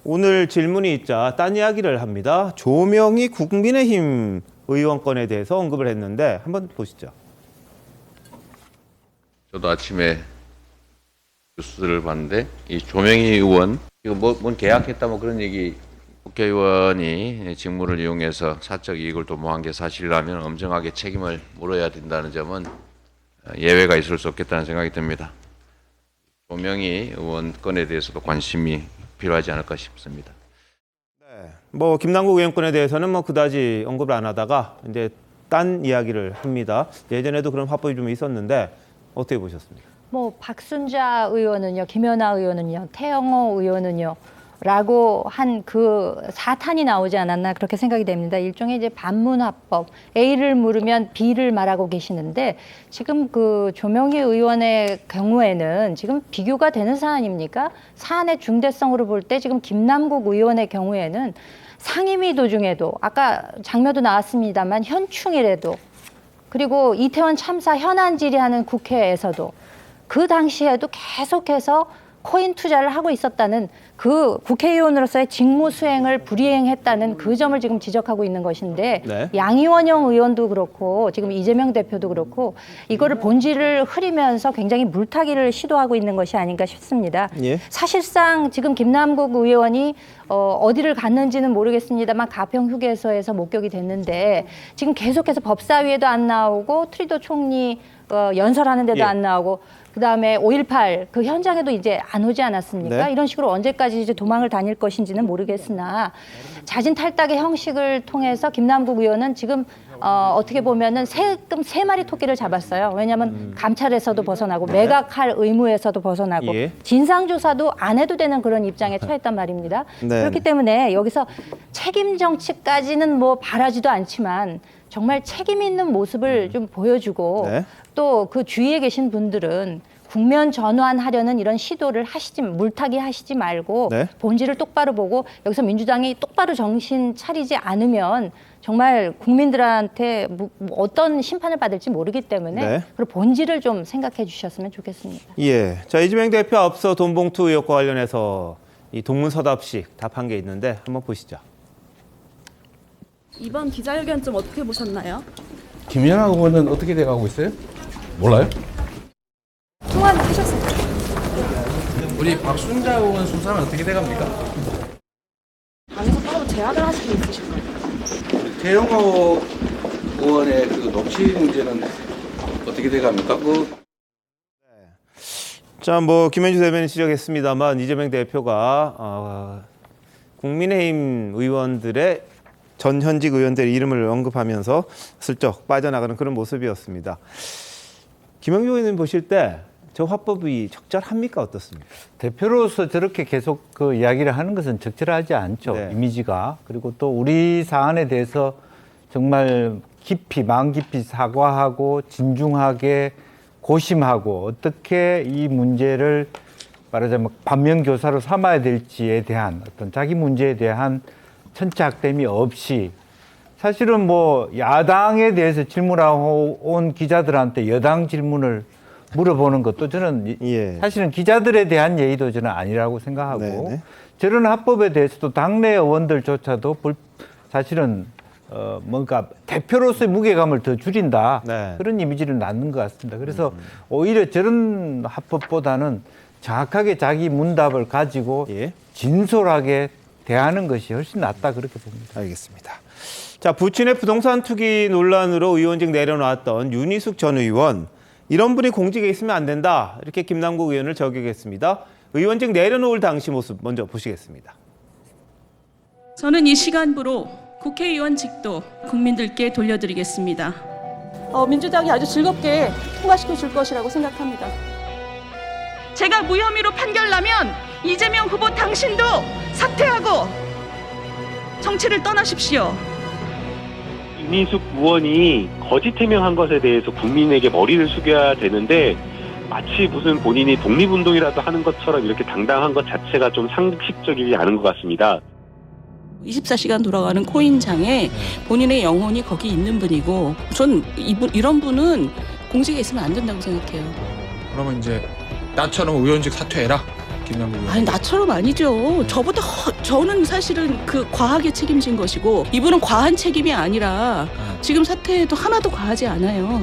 오늘 질문이 있자 딴 이야기를 합니다. 조명희 국민의힘 의원권에 대해서 언급을 했는데 한번 보시죠. 저도 아침에 뉴스를 봤는데 이 조명희 의원 이거 뭔 계약했다 뭐 그런 얘기. 국회의원이 직무를 이용해서 사적 이익을 도모한 게 사실이라면 엄정하게 책임을 물어야 된다는 점은 예외가 있을 수 없겠다는 생각이 듭니다. 조명희 의원 건에 대해서도 관심이 필요하지 않을까 싶습니다. 네, 뭐 김남국 의원권에 대해서는 뭐 그다지 언급을 안 하다가 이제 딴 이야기를 합니다. 예전에도 그런 화법이 좀 있었는데 어떻게 보셨습니까? 뭐 박순자 의원은요, 김연아 의원은요, 태영호 의원은요 라고 한 그 사탄이 나오지 않았나 그렇게 생각이 됩니다. 일종의 이제 반문화법, A를 물으면 B를 말하고 계시는데 지금 그 조명희 의원의 경우에는 지금 비교가 되는 사안입니까? 사안의 중대성으로 볼 때 지금 김남국 의원의 경우에는 상임위 도중에도 아까 장면도 나왔습니다만 현충일에도 그리고 이태원 참사 현안 질의하는 국회에서도 그 당시에도 계속해서 코인 투자를 하고 있었다는 그 국회의원으로서의 직무 수행을 불이행했다는 그 점을 지금 지적하고 있는 것인데 네. 양이원영 의원도 그렇고 지금 이재명 대표도 그렇고 이거를 본질을 흐리면서 굉장히 물타기를 시도하고 있는 것이 아닌가 싶습니다. 예. 사실상 지금 김남국 의원이 어디를 갔는지는 모르겠습니다만 가평 휴게소에서 목격이 됐는데 지금 계속해서 법사위에도 안 나오고 트리도 총리 연설하는 데도 예. 안 나오고 그다음에 5.18 그 현장에도 이제 안 오지 않았습니까? 네. 이런 식으로 언제까지 이제 도망을 다닐 것인지는 모르겠으나 자진 탈당의 형식을 통해서 김남국 의원은 지금 어떻게 보면은 세 마리 토끼를 잡았어요. 왜냐하면 감찰에서도 벗어나고 매각할 의무에서도 벗어나고 예. 진상조사도 안 해도 되는 그런 입장에 처했단 말입니다. 네. 그렇기 때문에 여기서 책임 정치까지는 뭐 바라지도 않지만 정말 책임 있는 모습을 좀 보여주고 네. 또 그 주위에 계신 분들은 국면 전환하려는 이런 시도를 물타기 하시지 말고 네. 본질을 똑바로 보고 여기서 민주당이 똑바로 정신 차리지 않으면 정말 국민들한테 어떤 심판을 받을지 모르기 때문에 네. 그리고 본질을 좀 생각해 주셨으면 좋겠습니다. 예. 자, 이재명 대표 앞서 돈봉투 의혹과 관련해서 이 동문서답식 답한 게 있는데 한번 보시죠. 이번 기자회견 좀 어떻게 보셨나요? 김연아 의원은 어떻게 돼가고 있어요? 몰라요? 통화는 하셨어요? 우리 박순자 의원 수사는 어떻게 돼갑니까? 당에서 따로 제안을 하실 게 있으실까요? 태영호 의원의 그 녹취 문제는 어떻게 돼갑니까? 자, 뭐 김현주 대변인 지적했습니다만 이재명 대표가 국민의힘 의원들의 전 현직 의원들의 이름을 언급하면서 슬쩍 빠져나가는 그런 모습이었습니다. 김영주 의원님 보실 때 저 화법이 적절합니까? 어떻습니까? 대표로서 저렇게 계속 그 이야기를 하는 것은 적절하지 않죠. 네. 이미지가. 그리고 또 우리 사안에 대해서 정말 마음 깊이 사과하고 진중하게 고심하고 어떻게 이 문제를 말하자면 반면교사로 삼아야 될지에 대한 어떤 자기 문제에 대한 천착됨이 없이 사실은 뭐 야당에 대해서 질문하고 온 기자들한테 여당 질문을 물어보는 것도 저는 사실은 기자들에 대한 예의도 저는 아니라고 생각하고 네네. 저런 합법에 대해서도 당내 의원들조차도 사실은 뭔가 대표로서의 무게감을 더 줄인다 네. 그런 이미지를 낳는 것 같습니다. 그래서 오히려 저런 합법보다는 정확하게 자기 문답을 가지고 진솔하게 대하는 것이 훨씬 낫다 그렇게 봅니다. 알겠습니다. 자, 부친의 부동산 투기 논란으로 의원직 내려놨던 윤희숙 전 의원, 이런 분이 공직에 있으면 안 된다 이렇게 김남국 의원을 저격했습니다. 의원직 내려놓을 당시 모습 먼저 보시겠습니다. 저는 이 시간부로 국회의원직도 국민들께 돌려드리겠습니다. 민주당이 아주 즐겁게 통과시켜 줄 것이라고 생각합니다. 제가 무혐의로 판결나면 이재명 후보 당신도 사퇴하고 정치를 떠나십시오. 윤희숙 의원이 거짓 해명한 것에 대해서 국민에게 머리를 숙여야 되는데 마치 무슨 본인이 독립운동이라도 하는 것처럼 이렇게 당당한 것 자체가 좀 상식적이지 않은 것 같습니다. 24시간 돌아가는 코인장에 본인의 영혼이 거기 있는 분이고 전 이런 분은 공직에 있으면 안 된다고 생각해요. 그러면 이제 나처럼 의원직 사퇴해라. 김남국 의원. 아니 나처럼 아니죠. 저는 사실은 그 과하게 책임진 것이고 이분은 과한 책임이 아니라 지금 사퇴해도 하나도 과하지 않아요.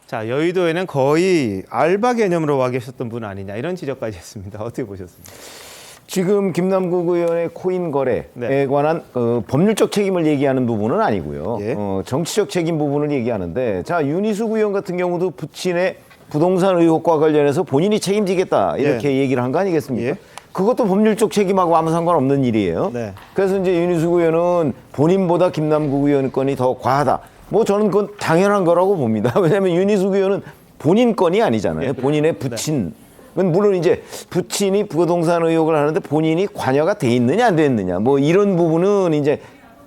자, 여의도에는 거의 알바 개념으로 와 계셨던 분 아니냐 이런 지적까지 했습니다. 어떻게 보셨습니까? 지금 김남국 의원의 코인 거래에 관한 법률적 책임을 얘기하는 부분은 아니고요. 정치적 책임 부분을 얘기하는데 자 윤희숙 의원 같은 경우도 부친의 부동산 의혹과 관련해서 본인이 책임지겠다 이렇게 얘기를 한 거 아니겠습니까? 그것도 법률적 책임하고 아무 상관없는 일이에요. 네. 그래서 이제 윤희숙 의원은 본인보다 김남국 의원 건이 더 과하다. 뭐 저는 그건 당연한 거라고 봅니다. 왜냐하면 윤희숙 의원은 본인 건이 아니잖아요. 본인의 부친. 물론 이제 부친이 부동산 의혹을 하는데 본인이 관여가 돼 있느냐 안 돼 있느냐 뭐 이런 부분은 이제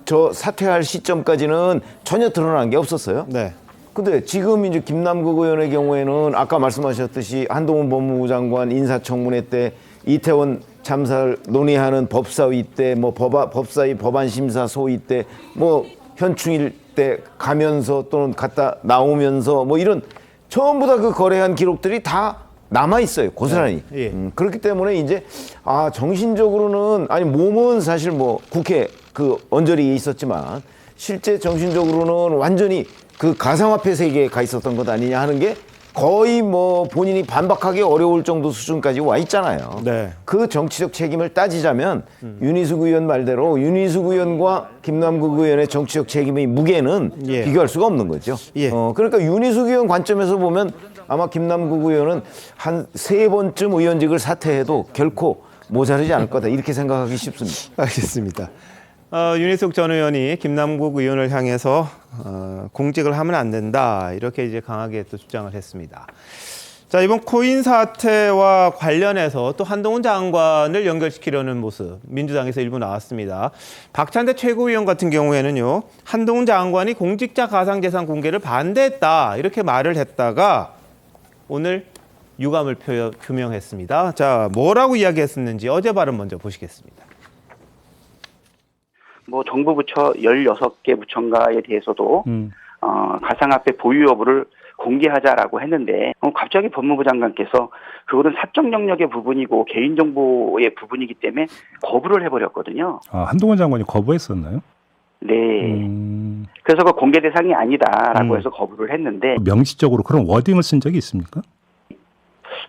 저 사퇴할 시점까지는 전혀 드러난 게 없었어요. 네. 근데 지금 이제 김남국 의원의 경우에는 아까 말씀하셨듯이 한동훈 법무부 장관 인사청문회 때 이태원 참사를 논의하는 법사위 때 뭐 법사위 법안심사 소위 때 뭐 현충일 때 가면서 또는 갔다 나오면서 뭐 이런 전부 다 그 거래한 기록들이 다 남아 있어요. 고스란히. 네. 예. 그렇기 때문에 이제 정신적으로는 아니 몸은 사실 뭐 국회 그 언저리에 있었지만 실제 정신적으로는 완전히 그 가상화폐 세계에 가 있었던 것 아니냐 하는 게 거의 뭐 본인이 반박하기 어려울 정도 수준까지 와 있잖아요. 네. 그 정치적 책임을 따지자면 윤희숙 의원 말대로 윤희숙 의원과 김남국 의원의 정치적 책임의 무게는 예. 비교할 수가 없는 거죠. 예. 그러니까 윤희숙 의원 관점에서 보면 아마 김남국 의원은 한 3번쯤 의원직을 사퇴해도 결코 모자르지 않을 거다 이렇게 생각하기 쉽습니다. 알겠습니다. 윤희숙 전 의원이 김남국 의원을 향해서 공직을 하면 안 된다 이렇게 이제 강하게 또 주장을 했습니다. 자, 이번 코인 사태와 관련해서 또 한동훈 장관을 연결시키려는 모습 민주당에서 일부 나왔습니다. 박찬대 최고위원 같은 경우에는요, 한동훈 장관이 공직자 가상재산 공개를 반대했다 이렇게 말을 했다가 오늘 유감을 표명했습니다. 자, 뭐라고 이야기했었는지 어제 발언 먼저 보시겠습니다. 뭐 정부 부처 16개 부처인가에 대해서도 가상화폐 보유 여부를 공개하자라고 했는데 갑자기 법무부 장관께서 그거는 사적 영역의 부분이고 개인정보의 부분이기 때문에 거부를 해버렸거든요. 한동훈 장관이 거부했었나요? 네. 그래서 그 공개 대상이 아니다라고 해서 거부를 했는데 명시적으로 그런 워딩을 쓴 적이 있습니까?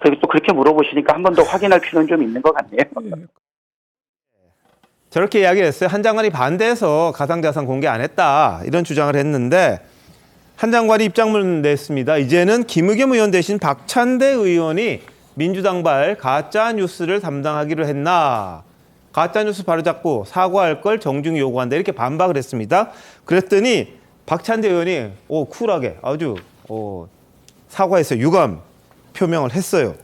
그리고 또 그렇게 물어보시니까 한 번 더 확인할 필요는 좀 있는 것 같네요. 저렇게 이야기를 했어요. 한 장관이 반대해서 가상자산 공개 안 했다 이런 주장을 했는데 한 장관이 입장문을 냈습니다. 이제는 김의겸 의원 대신 박찬대 의원이 민주당발 가짜뉴스를 담당하기로 했나. 가짜뉴스 바로잡고 사과할 걸 정중히 요구한다 이렇게 반박을 했습니다. 그랬더니 박찬대 의원이 쿨하게 아주 사과해서 유감 표명을 했어요.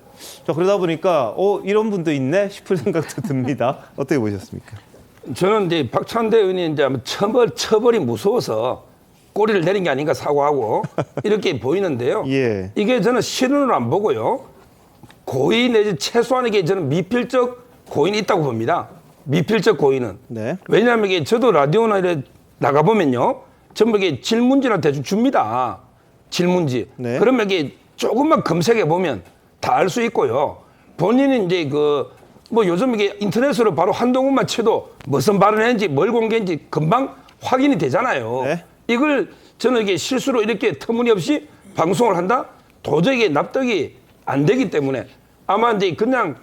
자, 그러다 보니까 이런 분도 있네 싶을 생각도 듭니다. 어떻게 보셨습니까? 저는 이제 박찬대 의원이 이제 처벌이 무서워서 꼬리를 내린 게 아닌가 사과하고 이렇게 보이는데요. 예. 이게 저는 실언을 안 보고요. 고의 내지 최소한 이게 저는 미필적 고의는 있다고 봅니다. 미필적 고의는. 네. 왜냐하면 이게 저도 라디오나 이래 나가보면요. 전부 이게 질문지나 대충 줍니다. 질문지. 네. 그러면 이게 조금만 검색해 보면 다 알 수 있고요. 본인은 이제 뭐 요즘 이게 인터넷으로 바로 한동훈만 쳐도 무슨 발언했는지 뭘 공개했는지 금방 확인이 되잖아요. 네. 이걸 저는 이게 실수로 이렇게 터무니없이 방송을 한다? 도저히 이게 납득이 안 되기 때문에 아마 이제 그냥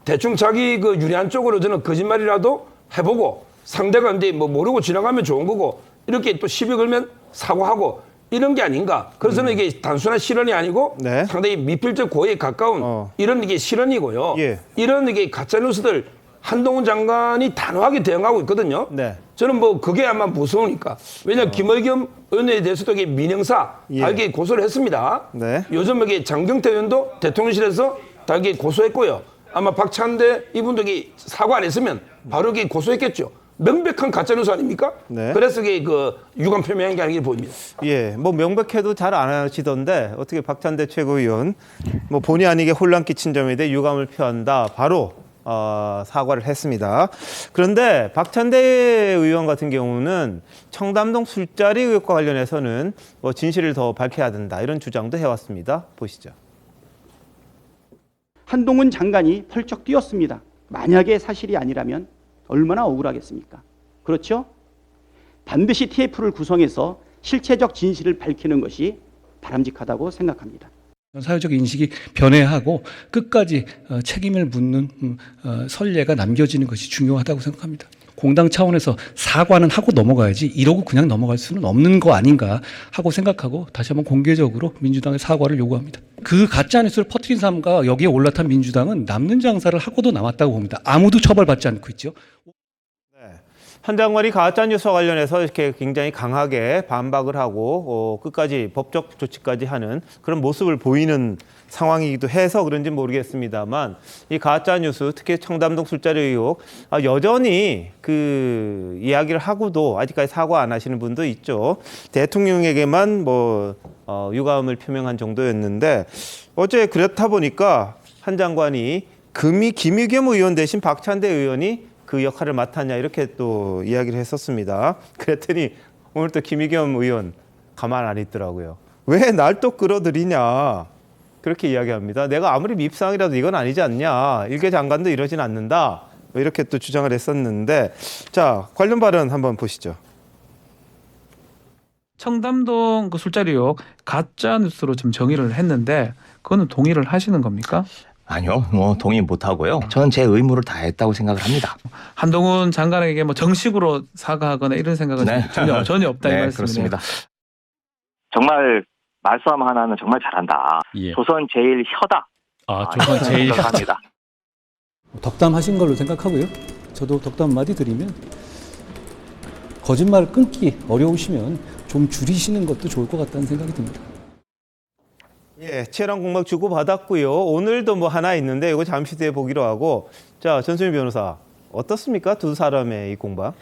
대충 자기 그 유리한 쪽으로 저는 거짓말이라도 해보고 상대가 이제 뭐 모르고 지나가면 좋은 거고 이렇게 또 시비 걸면 사과하고 이런 게 아닌가. 그래서 저는 이게 단순한 실언이 아니고 네. 상당히 미필적 고의에 가까운 이런 이게 실언이고요. 예. 이런 이게 가짜뉴스들 한동훈 장관이 단호하게 대응하고 있거든요. 네. 저는 뭐 그게 아마 무서우니까. 왜냐하면 김의겸 의원에 대해서도 이게 민형사 다 이게 고소를 했습니다. 네. 요즘 이게 장경태 의원도 대통령실에서 다 이게 고소했고요. 아마 박찬대 이분도 이게 사과 안 했으면 바로 이게 고소했겠죠. 명백한 가짜뉴스 아닙니까? 네. 그래서 이게 그 유감 표명한 게 아니길 보입니다. 예, 뭐 명백해도 잘 안 하시던데 어떻게 박찬대 최고위원 뭐 본의 아니게 혼란 끼친 점에 대해 유감을 표한다 바로 사과를 했습니다. 그런데 박찬대 의원 같은 경우는 청담동 술자리 의혹과 관련해서는 뭐 진실을 더 밝혀야 된다 이런 주장도 해왔습니다. 보시죠. 한동훈 장관이 펄쩍 뛰었습니다. 만약에 사실이 아니라면 얼마나 억울하겠습니까? 그렇죠? 반드시 TF를 구성해서 실체적 진실을 밝히는 것이 바람직하다고 생각합니다. 사회적 인식이 변해하고 끝까지 책임을 묻는 선례가 남겨지는 것이 중요하다고 생각합니다. 공당 차원에서 사과는 하고 넘어가야지 이러고 그냥 넘어갈 수는 없는 거 아닌가 하고 생각하고 다시 한번 공개적으로 민주당의 사과를 요구합니다. 그 가짜 뉴스를 퍼뜨린 사람과 여기에 올라탄 민주당은 남는 장사를 하고도 남았다고 봅니다. 아무도 처벌받지 않고 있죠. 한 장관이 가짜뉴스와 관련해서 이렇게 굉장히 강하게 반박을 하고 끝까지 법적 조치까지 하는 그런 모습을 보이는 상황이기도 해서 그런지 모르겠습니다만 이 가짜뉴스 특히 청담동 술자리 의혹 여전히 그 이야기를 하고도 아직까지 사과 안 하시는 분도 있죠. 대통령에게만 유감을 표명한 정도였는데 어제 그렇다 보니까 한 장관이 금이 김의겸 의원 대신 박찬대 의원이 그 역할을 맡았냐 이렇게 또 이야기를 했었습니다. 그랬더니 오늘 또 김의겸 의원 가만 안 있더라고요. 왜 날 또 끌어들이냐 그렇게 이야기합니다. 내가 아무리 밉상이라도 이건 아니지 않냐. 일개 장관도 이러진 않는다. 이렇게 또 주장을 했었는데 자 관련 발언 한번 보시죠. 청담동 그 술자리 의혹 가짜 뉴스로 좀 정의를 했는데 그거는 동의를 하시는 겁니까? 아니요, 동의 못 하고요. 저는 제 의무를 다했다고 생각을 합니다. 한동훈 장관에게 정식으로 사과하거나 이런 생각은 전혀 없다 이 말씀이네요. 그렇습니다. 정말 말싸움 하나는 정말 잘한다. 조선 제일 혀다. 조선 제일 혀다. 덕담하신 걸로 생각하고요. 저도 덕담 한마디 드리면 거짓말 끊기 어려우시면 좀 줄이시는 것도 좋을 것 같다는 생각이 듭니다. 예, 치열한 공방 주고받았고요. 오늘도 하나 있는데 이거 잠시 뒤에 보기로 하고 자 전수민 변호사 어떻습니까? 두 사람의 이 공방.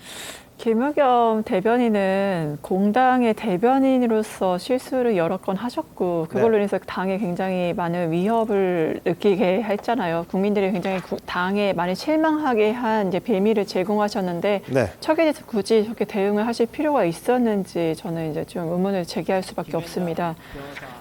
김의겸 대변인은 공당의 대변인으로서 실수를 여러 건 하셨고 그걸로 인해서 당에 굉장히 많은 위협을 느끼게 했잖아요. 국민들이 굉장히 당에 많이 실망하게 한 이제 빌미를 제공하셨는데 척에 대해서 굳이 저렇게 대응을 하실 필요가 있었는지 저는 이제 좀 의문을 제기할 수밖에 없습니다.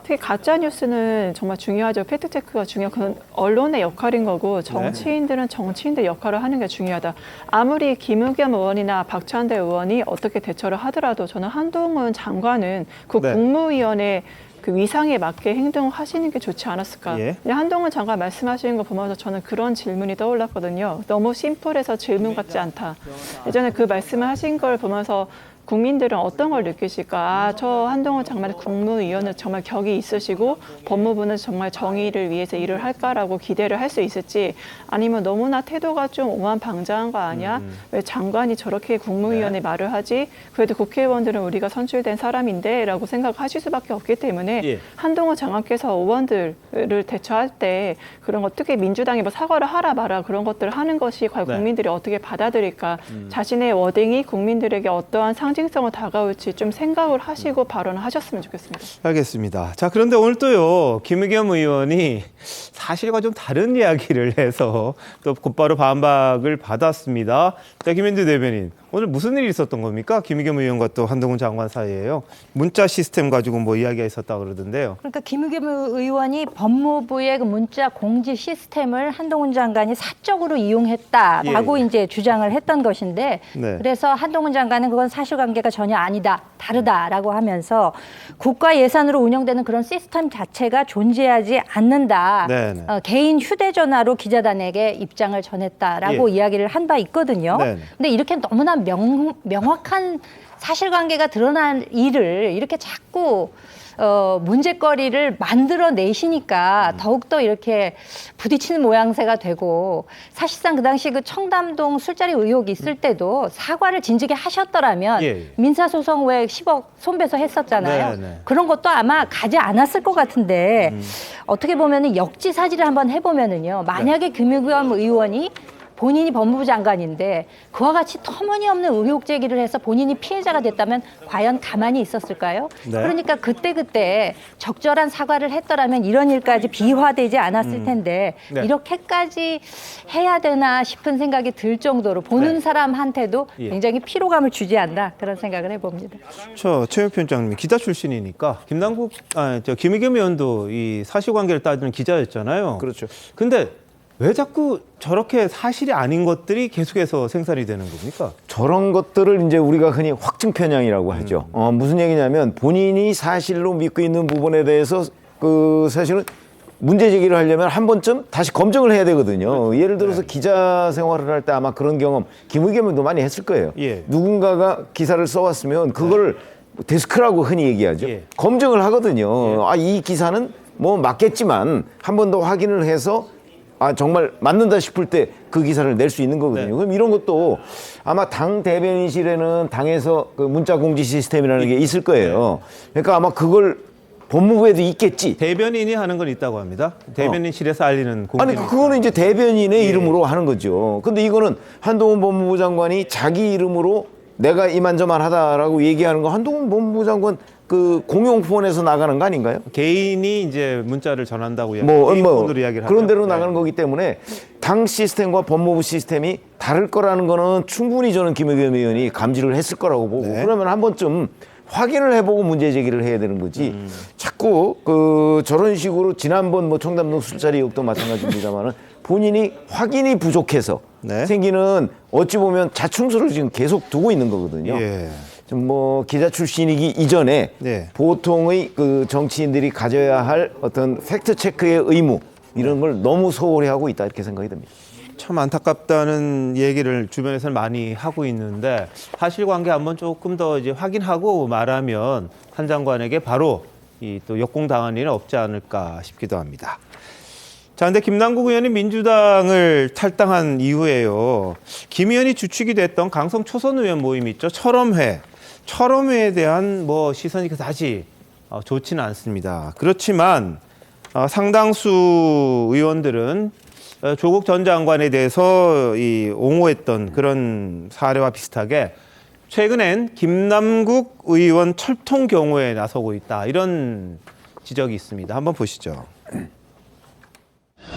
특히 가짜 뉴스는 정말 중요하죠. 팩트 체크가 중요한 그건 언론의 역할인 거고 정치인들은 정치인들 역할을 하는 게 중요하다. 아무리 김의겸 의원이나 박찬대 의원이 어떻게 대처를 하더라도 저는 한동훈 장관은 그 국무위원회 그 위상에 맞게 행동을 하시는 게 좋지 않았을까. 한동훈 장관 말씀하시는 거 보면서 저는 그런 질문이 떠올랐거든요. 너무 심플해서 질문 같지 않다. 예전에 그 말씀을 하신 걸 보면서 국민들은 어떤 걸 느끼실까? 저 한동훈 장관 국무위원은 정말 격이 있으시고 법무부는 정말 정의를 위해서 일을 할까라고 기대를 할 수 있을지 아니면 너무나 태도가 좀 오만방자한 거 아니야? 왜 장관이 저렇게 국무위원회 말을 하지? 그래도 국회의원들은 우리가 선출된 사람인데 라고 생각하실 수밖에 없기 때문에 한동훈 장관께서 의원들을 대처할 때 그런 거 특히 민주당이 사과를 하라 마라 그런 것들을 하는 것이 과연 국민들이 어떻게 받아들일까? 자신의 워딩이 국민들에게 어떠한 상징성을 다가올지 좀 생각을 하시고 발언을 하셨으면 좋겠습니다. 알겠습니다. 자, 그런데 오늘 또요, 김의겸 의원이 사실과 좀 다른 이야기를 해서 또 곧바로 반박을 받았습니다. 자, 김현주 대변인, 오늘 무슨 일이 있었던 겁니까? 김의겸 의원과 또 한동훈 장관 사이에요. 문자 시스템 가지고 이야기가 있었다고 그러던데요. 그러니까 김의겸 의원이 법무부의 그 문자 공지 시스템을 한동훈 장관이 사적으로 이용했다라고 이제 주장을 했던 것인데 그래서 한동훈 장관은 그건 사실관계가 전혀 아니다, 다르다라고 하면서 국가 예산으로 운영되는 그런 시스템 자체가 존재하지 않는다. 개인 휴대전화로 기자단에게 입장을 전했다라고 이야기를 한 바 있거든요. 근데 이렇게 너무나 명확한 사실관계가 드러난 일을 이렇게 자꾸 문제거리를 만들어내시니까 더욱더 이렇게 부딪히는 모양새가 되고 사실상 그 당시 그 청담동 술자리 의혹이 있을 때도 사과를 진즉에 하셨더라면 민사소송 왜 10억 손배소 했었잖아요. 그런 것도 아마 가지 않았을 것 같은데 어떻게 보면은 역지사지를 한번 해보면은요. 만약에 김의겸 의원이 본인이 법무부 장관인데 그와 같이 터무니없는 의혹 제기를 해서 본인이 피해자가 됐다면 과연 가만히 있었을까요? 그러니까 그때 적절한 사과를 했더라면 이런 일까지 비화되지 않았을 텐데 이렇게까지 해야 되나 싶은 생각이 들 정도로 보는 사람한테도 굉장히 피로감을 주지 않나 그런 생각을 해봅니다. 최욱 편장님 기자 출신이니까 김의겸 의원도 이 사실관계를 따지는 기자였잖아요. 그렇죠. 근데 왜 자꾸 저렇게 사실이 아닌 것들이 계속해서 생산이 되는 겁니까? 저런 것들을 이제 우리가 흔히 확증 편향이라고 하죠. 무슨 얘기냐면 본인이 사실로 믿고 있는 부분에 대해서 그 사실은 문제 제기를 하려면 한 번쯤 다시 검증을 해야 되거든요. 예를 들어서 기자 생활을 할 때 아마 그런 경험 김의겸도 많이 했을 거예요. 누군가가 기사를 써왔으면 그걸 데스크라고 흔히 얘기하죠. 검증을 하거든요. 이 기사는 뭐 맞겠지만 한 번 더 확인을 해서 아 정말 맞는다 싶을 때 그 기사를 낼 수 있는 거거든요. 그럼 이런 것도 아마 당 대변인실에는 당에서 그 문자 공지 시스템이라는 게 있을 거예요. 그러니까 아마 그걸 법무부에도 있겠지. 대변인이 하는 건 있다고 합니다. 대변인실에서 알리는 공지. 아니 그거는 이제 대변인의 이름으로 하는 거죠. 근데 이거는 한동훈 법무부 장관이 자기 이름으로 내가 이만저만하다라고 얘기하는 거 한동훈 법무부 장관 그 공용폰에서 나가는 거 아닌가요? 개인이 이제 문자를 전한다고 폰으로 이야기를 그런 하죠. 대로 나가는 거기 때문에 당 시스템과 법무부 시스템이 다를 거라는 거는 충분히 저는 김의겸 의원이 감지를 했을 거라고 보고 그러면 한 번쯤 확인을 해보고 문제 제기를 해야 되는 거지. 자꾸 그 저런 식으로 지난번 뭐 청담동 술자리 의혹도 마찬가지입니다만은 본인이 확인이 부족해서 생기는 어찌 보면 자충수를 지금 계속 두고 있는 거거든요. 좀 뭐 기자 출신이기 이전에 보통의 그 정치인들이 가져야 할 어떤 팩트 체크의 의무 이런 걸 너무 소홀히 하고 있다 이렇게 생각이 듭니다. 참 안타깝다는 얘기를 주변에서는 많이 하고 있는데 사실관계 한번 조금 더 이제 확인하고 말하면 한 장관에게 바로 이 또 역공당할 일은 없지 않을까 싶기도 합니다. 자, 근데 김남국 의원이 민주당을 탈당한 이후에요. 김 의원이 주축이 됐던 강성 초선 의원 모임이 있죠. 철험회에 대한 뭐 시선이 그다지 좋지는 않습니다. 그렇지만 상당수 의원들은 조국 전 장관에 대해서 옹호했던 그런 사례와 비슷하게 최근엔 김남국 의원 철통 경우에 나서고 있다. 이런 지적이 있습니다. 한번 보시죠.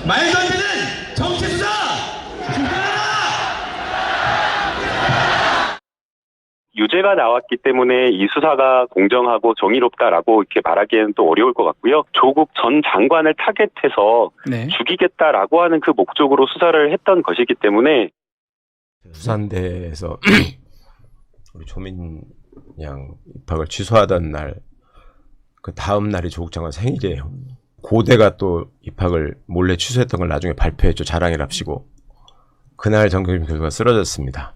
말도 안 되는 정치 수사! 유죄가 나왔기 때문에 이 수사가 공정하고 정의롭다라고 이렇게 말하기에는 또 어려울 것 같고요. 조국 전 장관을 타겟해서 죽이겠다라고 하는 그 목적으로 수사를 했던 것이기 때문에 부산대에서 우리 조민 양 입학을 취소하던 날, 그 다음 날이 조국 장관 생일이에요. 고대가 또 입학을 몰래 취소했던 걸 나중에 발표했죠. 자랑이랍시고. 그날 정경심 교수가 쓰러졌습니다.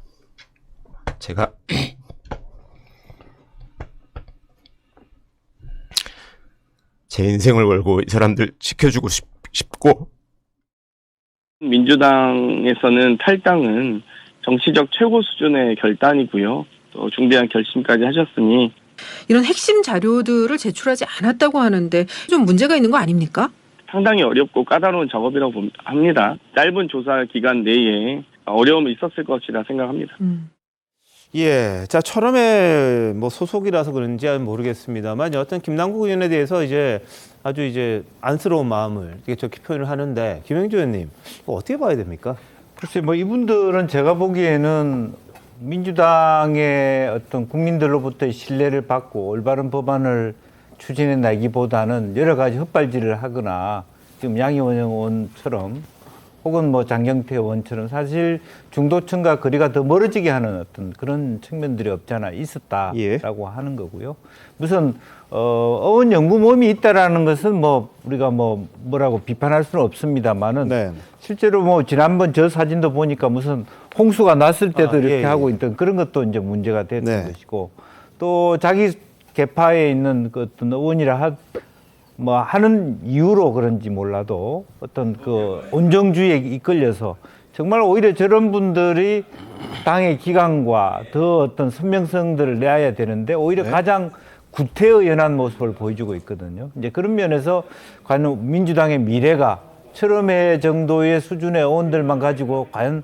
제가 제 인생을 걸고 이 사람들 지켜주고 싶고 민주당에서는 탈당은 정치적 최고 수준의 결단이고요. 또 중대한 결심까지 하셨으니 이런 핵심 자료들을 제출하지 않았다고 하는데 좀 문제가 있는 거 아닙니까? 상당히 어렵고 까다로운 작업이라고 합니다. 짧은 조사 기간 내에 어려움이 있었을 것이라 생각합니다. 예, 자 철험에 뭐 소속이라서 그런지 모르겠습니다만 여하튼 김남국 의원에 대해서 이제 아주 이제 안쓰러운 마음을 이렇게 좋게 표현을 하는데 김영주 의원님 어떻게 봐야 됩니까? 글쎄 뭐 이분들은 제가 보기에는 민주당의 어떤 국민들로부터의 신뢰를 받고 올바른 법안을 추진해 나기보다는 여러 가지 헛발질을 하거나 지금 양희원 의원처럼 혹은 뭐 장경태 의원처럼 사실 중도층과 거리가 더 멀어지게 하는 어떤 그런 측면들이 없잖아 있었다라고 하는 거고요. 무슨 어원 연구 모임이 있다라는 것은 뭐 우리가 뭐라고 비판할 수는 없습니다만은 실제로 뭐 지난번 저 사진도 보니까 무슨 홍수가 났을 때도 이렇게 하고 있던 그런 것도 이제 문제가 됐던 것이고 또 자기 계파에 있는 그 어떤 의원이라 뭐 하는 이유로 그런지 몰라도 어떤 그 온정주의에 이끌려서 정말 오히려 저런 분들이 당의 기강과 더 어떤 선명성들을 내야 되는데 오히려 가장 구태의연한 모습을 보여주고 있거든요. 이제 그런 면에서 과연 민주당의 미래가 철험회 정도의 수준의 의원들만 가지고 과연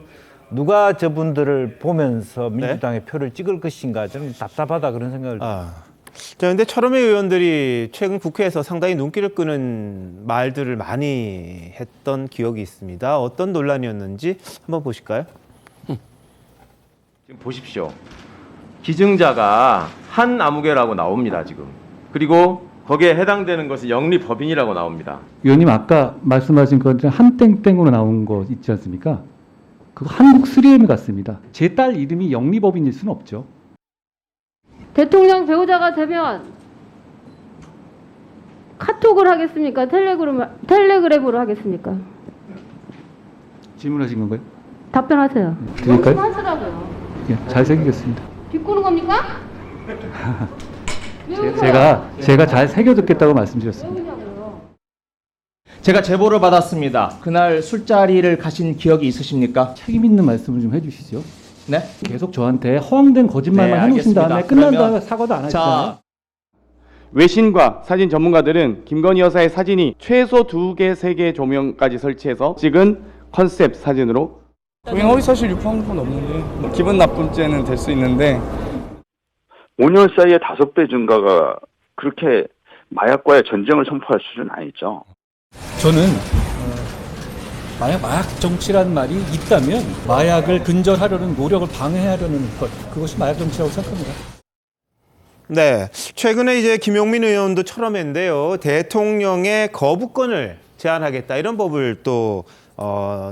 누가 저분들을 보면서 민주당의 표를 찍을 것인가 저는 답답하다 그런 생각을 듭니다. 자, 근데 철험회 의원들이 최근 국회에서 상당히 눈길을 끄는 말들을 많이 했던 기억이 있습니다. 어떤 논란이었는지 한번 보실까요? 지금 보십시오. 기증자가 한 아무개라고 나옵니다, 지금. 그리고 거기에 해당되는 것은 영리법인이라고 나옵니다. 의원님 아까 말씀하신 것은 한땡땡으로 나온 거 있지 않습니까? 그거 한국 3M 같습니다. 제 딸 이름이 영리법인일 수는 없죠. 대통령 배우자가 되면 카톡을 하겠습니까? 텔레그램으로 하겠습니까? 질문하신 건가요? 답변하세요. 드릴까요? 하시라고요. 예, 잘 새기겠습니다. 비꼬는 겁니까? 제가 잘 새겨 듣겠다고 말씀드렸습니다. 제가 제보를 받았습니다. 그날 술자리를 가신 기억이 있으십니까? 책임 있는 말씀을 좀 해주시죠. 네? 계속 저한테 허황된 거짓말만 네, 해놓으신 다음에 끝난 그러면- 다음에 사과도 안 하시잖아요. 외신과 사진 전문가들은 김건희 여사의 사진이 최소 2개, 3개 조명까지 설치해서 찍은 컨셉 사진으로 동행 허위사실 유포한 건 없는데 뭐 기분 나쁨죄는 될 수 있는데 5년 사이에 5배 증가가 그렇게 마약과의 전쟁을 선포할 수준은 아니죠. 저는 만약 마약 정치라는 말이 있다면 마약을 근절하려는 노력을 방해하려는 것, 그것이 마약 정치라고 생각합니다. 네, 최근에 이제 김용민 의원도 철험했는데요. 대통령의 거부권을 제한하겠다 이런 법을 또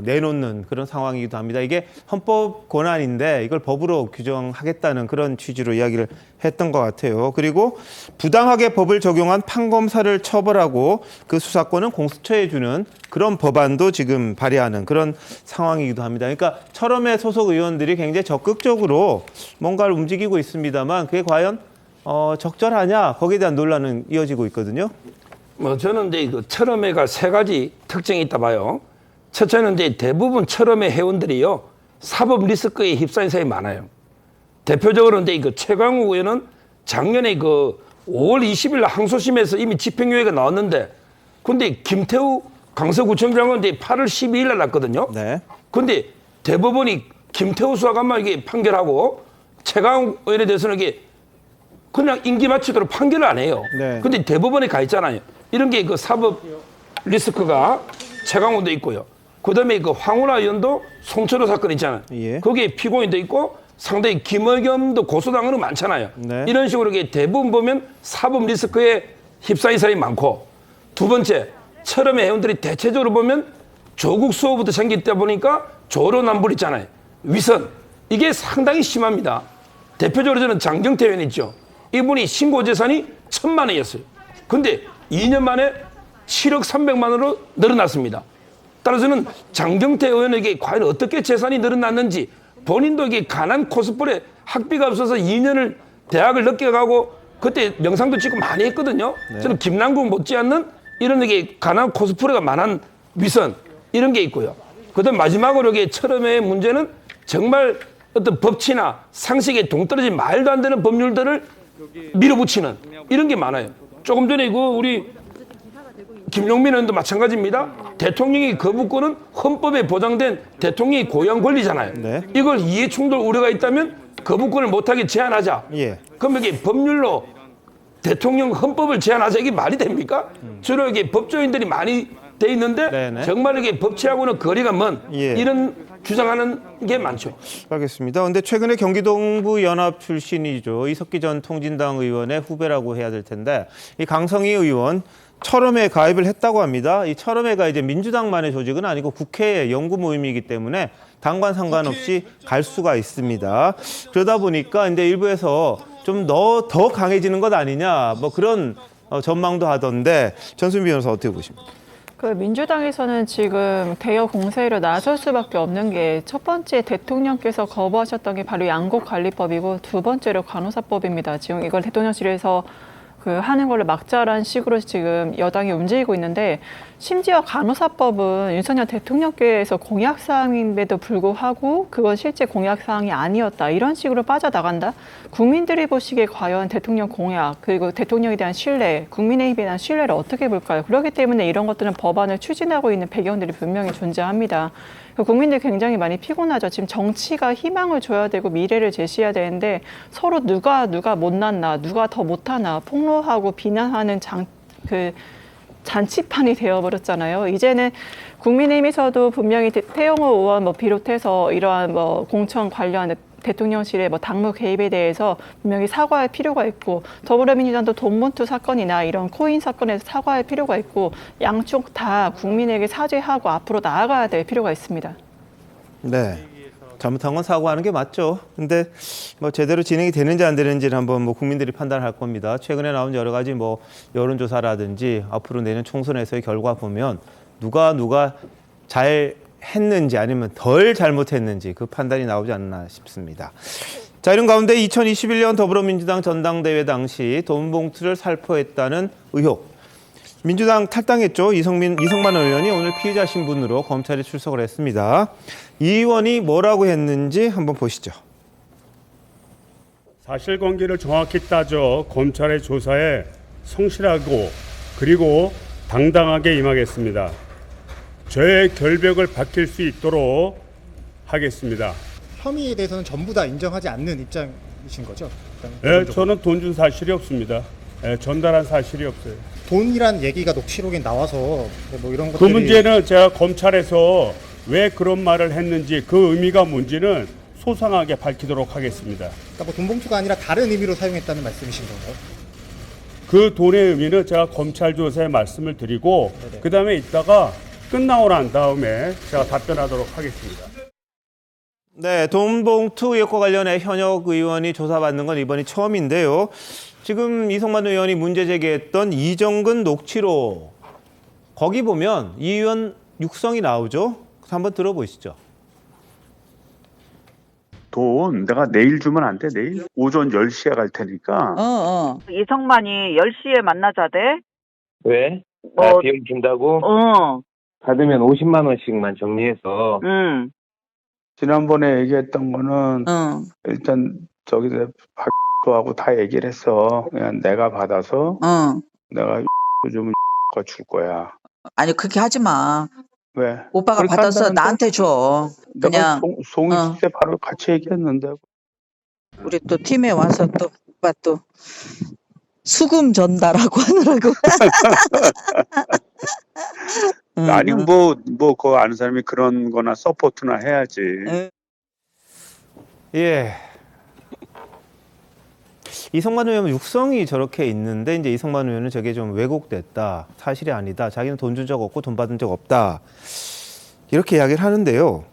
내놓는 그런 상황이기도 합니다. 이게 헌법 권한인데 이걸 법으로 규정하겠다는 그런 취지로 이야기를 했던 것 같아요. 그리고 부당하게 법을 적용한 판검사를 처벌하고 그 수사권은 공수처에 주는 그런 법안도 지금 발의하는 그런 상황이기도 합니다. 그러니까 철험의 소속 의원들이 굉장히 적극적으로 뭔가를 움직이고 있습니다만 그게 과연 적절하냐 거기에 대한 논란은 이어지고 있거든요. 뭐 저는 이제 그 철험회가 3가지 특징이 있다 봐요. 첫째는 이제 대부분 철험회 회원들이요 사법 리스크에 휩싸인 사람이 많아요. 대표적으로 이제 그 최강욱 의원은 작년에 그 5월 20일 날 항소심에서 이미 집행유예가 나왔는데, 근데 김태우 강서구청장은 이제 8월 12일 날 났거든요. 네. 근데 대법원이 김태우 수사관만 이게 판결하고 최강욱 의원에 대해서는 이게 그냥 임기 마치도록 판결을 안 해요. 네. 근데 대법원에 가 있잖아요. 이런 게 그 사법 리스크가 최강욱도 있고요. 그다음에 그 황운하 의원도 송철호 사건 있잖아요. 예. 거기에 피고인도 있고 상당히 김의겸도 고소당하는 거 많잖아요. 네. 이런 식으로 이게 대부분 보면 사법 리스크에 휩싸인 사람이 많고, 두 번째 철험의 회원들이 대체적으로 보면 조국 수호부터 생기다 보니까 조로남불 있잖아요. 위선 이게 상당히 심합니다. 대표적으로 저는 장경태 의원 있죠. 이분이 신고 재산이 1,000만 원이었어요. 근데 2년 만에 7억 300만 원으로 늘어났습니다. 따라서는 장경태 의원에게 과연 어떻게 재산이 늘어났는지, 본인도 이게 가난 코스프레 학비가 없어서 2년을 대학을 늦게 가고 그때 영상도 찍고 많이 했거든요. 네. 저는 김남국 못지않는 이런 게 가난 코스프레가 많은 위선 이런 게 있고요. 그다음 마지막으로 이게 철험의 문제는 정말 어떤 법치나 상식에 동떨어진 말도 안 되는 법률들을 밀어붙이는 이런 게 많아요. 조금 전에 그 우리 김용민 의원도 마찬가지입니다. 대통령의 거부권은 헌법에 보장된 대통령의 고유한 권리잖아요. 네. 이걸 이해충돌 우려가 있다면 거부권을 못하게 제한하자. 예. 그럼 이게 법률로 대통령 헌법을 제한하자, 이게 말이 됩니까? 주로 이게 법조인들이 많이 돼 있는데 네네. 정말 이게 법치하고는 거리가 먼 예. 이런 주장하는 게 많죠. 알겠습니다. 근데 최근에 경기도 동부 연합 출신이죠. 이석기 전 통진당 의원의 후배라고 해야 될 텐데 이 강성희 의원 철험에 가입을 했다고 합니다. 이 철험회가 이제 민주당만의 조직은 아니고 국회의 연구 모임이기 때문에 당과 상관없이 갈 수가 있습니다. 그러다 보니까 이제 일부에서 좀 더 강해지는 것 아니냐 뭐 그런 전망도 하던데 전수민 변호사 어떻게 보십니까? 그 민주당에서는 지금 대여 공세로 나설 수밖에 없는 게 첫 번째 대통령께서 거부하셨던 게 바로 양곡관리법이고 두 번째로 간호사법입니다. 지금 이걸 대통령실에서 하는 걸로 막자란 식으로 지금 여당이 움직이고 있는데, 심지어 간호사법은 윤석열 대통령께서 공약사항임에도 불구하고 그건 실제 공약사항이 아니었다, 이런 식으로 빠져나간다? 국민들이 보시기에 과연 대통령 공약 그리고 대통령에 대한 신뢰, 국민의힘에 대한 신뢰를 어떻게 볼까요? 그렇기 때문에 이런 것들은 법안을 추진하고 있는 배경들이 분명히 존재합니다. 국민들이 굉장히 많이 피곤하죠. 지금 정치가 희망을 줘야 되고 미래를 제시해야 되는데 서로 누가 못났나, 누가 더 못하나 폭로하고 비난하는 잔치판이 되어버렸잖아요. 이제는 국민의힘에서도 분명히 태영호 의원 비롯해서 이러한 공천 관련 대통령실의 당무 개입에 대해서 분명히 사과할 필요가 있고, 더불어민주당도 돈봉투 사건이나 이런 코인 사건에서 사과할 필요가 있고, 양쪽 다 국민에게 사죄하고 앞으로 나아가야 될 필요가 있습니다. 네. 잘못한 건 사과하는 게 맞죠. 근데 제대로 진행이 되는지 안 되는지는 한번 국민들이 판단할 겁니다. 최근에 나온 여러 가지 여론조사라든지 앞으로 내년 총선에서의 결과 보면 누가 잘 했는지 아니면 덜 잘못했는지 그 판단이 나오지 않나 싶습니다. 자, 이런 가운데 2021년 더불어민주당 전당대회 당시 돈 봉투를 살포했다는 의혹. 민주당 탈당했죠. 이성만 의원이 오늘 피의자 신분으로 검찰에 출석을 했습니다. 이 의원이 뭐라고 했는지 한번 보시죠. 사실관계를 정확히 따져 검찰의 조사에 성실하고 그리고 당당하게 임하겠습니다. 저의 결백을 밝힐 수 있도록 하겠습니다. 혐의에 대해서는 전부 다 인정하지 않는 입장이신 거죠? 네, 저는 돈 준 사실이 없습니다. 네, 전달한 사실이 없어요. 돈이란 얘기가 녹취록에 나와서 뭐 이런 그 것들이 문제는 제가 검찰에서 왜 그런 말을 했는지 그 의미가 뭔지는 소상하게 밝히도록 하겠습니다. 그러니까 뭐 돈봉투가 아니라 다른 의미로 사용했다는 말씀이신 건가요? 그 돈의 의미는 제가 검찰 조사에 말씀을 드리고 그다음에 이따가 끝나고 난 다음에 제가 답변하도록 하겠습니다. 네, 돈봉투 의혹과 관련해 현역 의원이 조사받는 건 이번이 처음인데요. 지금 이성만 의원이 문제 제기했던 이정근 녹취록, 거기 보면 이 의원 육성이 나오죠. 그래서 한번 들어보시죠. 돈 내가 내일 주면 안 돼? 내일 오전 10시에 갈 테니까. 이성만이 10시에 만나자대. 왜? 뭐, 비용 준다고? 받으면 50만 원씩만 정리해서. 지난번에 얘기했던 거는 일단 저기서 박하고 다 얘기를 했어. 그냥 내가 받아서 내가 좀 거 줄 거야. 아니 그렇게 하지 마. 왜? 오빠가 그렇게 받아서 한다는데? 나한테 줘. 내가 그냥 송이 있을 때 바로 같이 얘기했는데. 우리 또 팀에 와서 또 오빠 또 수금 전달하고 하느라고. 아니 뭐 그거 아는 사람이 그런 거나 서포트나 해야지. 예. 이성만 의원 육성이 저렇게 있는데 이제 이성만 의원은 저게 좀 왜곡됐다. 사실이 아니다. 자기는 돈 준 적 없고 돈 받은 적 없다. 이렇게 이야기를 하는데요.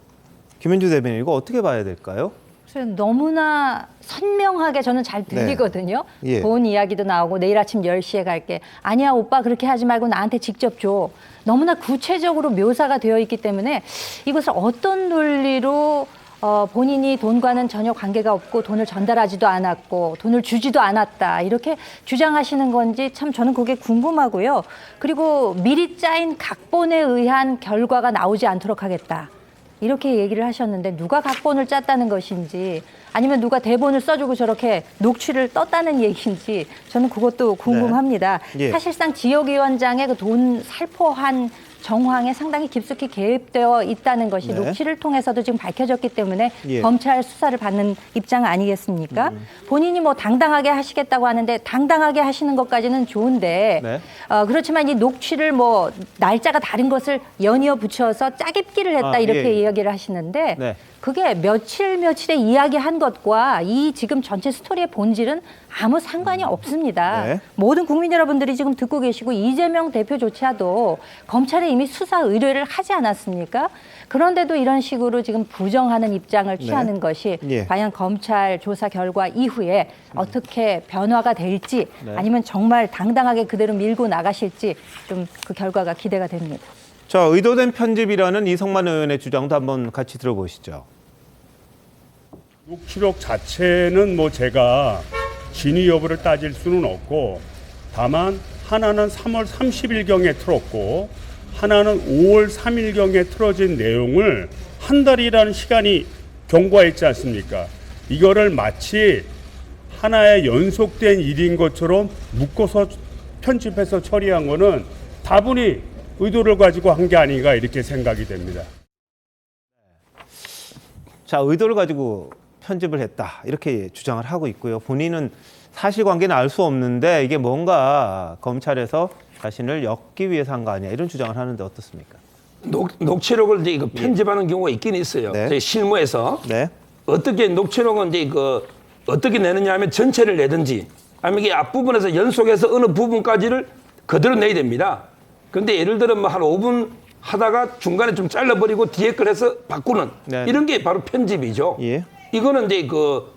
김현주 대변인 이거 어떻게 봐야 될까요? 너무나 선명하게 저는 잘 들리거든요. 네. 예. 돈 이야기도 나오고 내일 아침 10시에 갈게. 아니야 오빠 그렇게 하지 말고 나한테 직접 줘. 너무나 구체적으로 묘사가 되어 있기 때문에 이것을 어떤 논리로 본인이 돈과는 전혀 관계가 없고 돈을 전달하지도 않았고 돈을 주지도 않았다 이렇게 주장하시는 건지 참 저는 그게 궁금하고요. 그리고 미리 짜인 각본에 의한 결과가 나오지 않도록 하겠다. 이렇게 얘기를 하셨는데 누가 각본을 짰다는 것인지 아니면 누가 대본을 써주고 저렇게 녹취를 떴다는 얘기인지 저는 그것도 궁금합니다. 네. 예. 사실상 지역위원장의 그 돈 살포한 정황에 상당히 깊숙이 개입되어 있다는 것이 네. 녹취를 통해서도 지금 밝혀졌기 때문에 예. 검찰 수사를 받는 입장 아니겠습니까? 본인이 뭐 당당하게 하시겠다고 하는데 당당하게 하시는 것까지는 좋은데 네. 그렇지만 이 녹취를 뭐 날짜가 다른 것을 연이어 붙여서 짜깁기를 했다 이렇게 예. 이야기를 하시는데 네. 그게 며칠에 이야기한 것과 이 지금 전체 스토리의 본질은 아무 상관이 없습니다. 네. 모든 국민 여러분들이 지금 듣고 계시고 이재명 대표조차도 검찰에 이미 수사 의뢰를 하지 않았습니까? 그런데도 이런 식으로 지금 부정하는 입장을 취하는 네. 것이 예. 과연 검찰 조사 결과 이후에 어떻게 변화가 될지 네. 아니면 정말 당당하게 그대로 밀고 나가실지 좀 그 결과가 기대가 됩니다. 자, 의도된 편집이라는 이성만 의원의 주장도 한번 같이 들어보시죠. 녹취록 자체는 뭐 제가 진위 여부를 따질 수는 없고 다만 하나는 3월 30일경에 틀었고 하나는 5월 3일경에 틀어진 내용을 한 달이라는 시간이 경과했지 않습니까? 이거를 마치 하나의 연속된 일인 것처럼 묶어서 편집해서 처리한 거는 다분히 의도를 가지고 한 게 아닌가 이렇게 생각이 됩니다. 자, 의도를 가지고 편집을 했다. 이렇게 주장을 하고 있고요. 본인은 사실관계는 알 수 없는데 이게 뭔가 검찰에서 자신을 엮기 위해서 한 거 아니야. 이런 주장을 하는데 어떻습니까? 녹취록을 이제 편집하는 경우가 있긴 있어요. 네. 저희 실무에서 네. 어떻게 녹취록은 이제 어떻게 내느냐 하면 전체를 내든지 아니면 이게 앞부분에서 연속해서 어느 부분까지를 그대로 내야 됩니다. 근데 예를 들어 뭐 한 5분 하다가 중간에 좀 잘라버리고 뒤에 걸 해서 바꾸는 네. 이런 게 바로 편집이죠. 예. 이거는 이제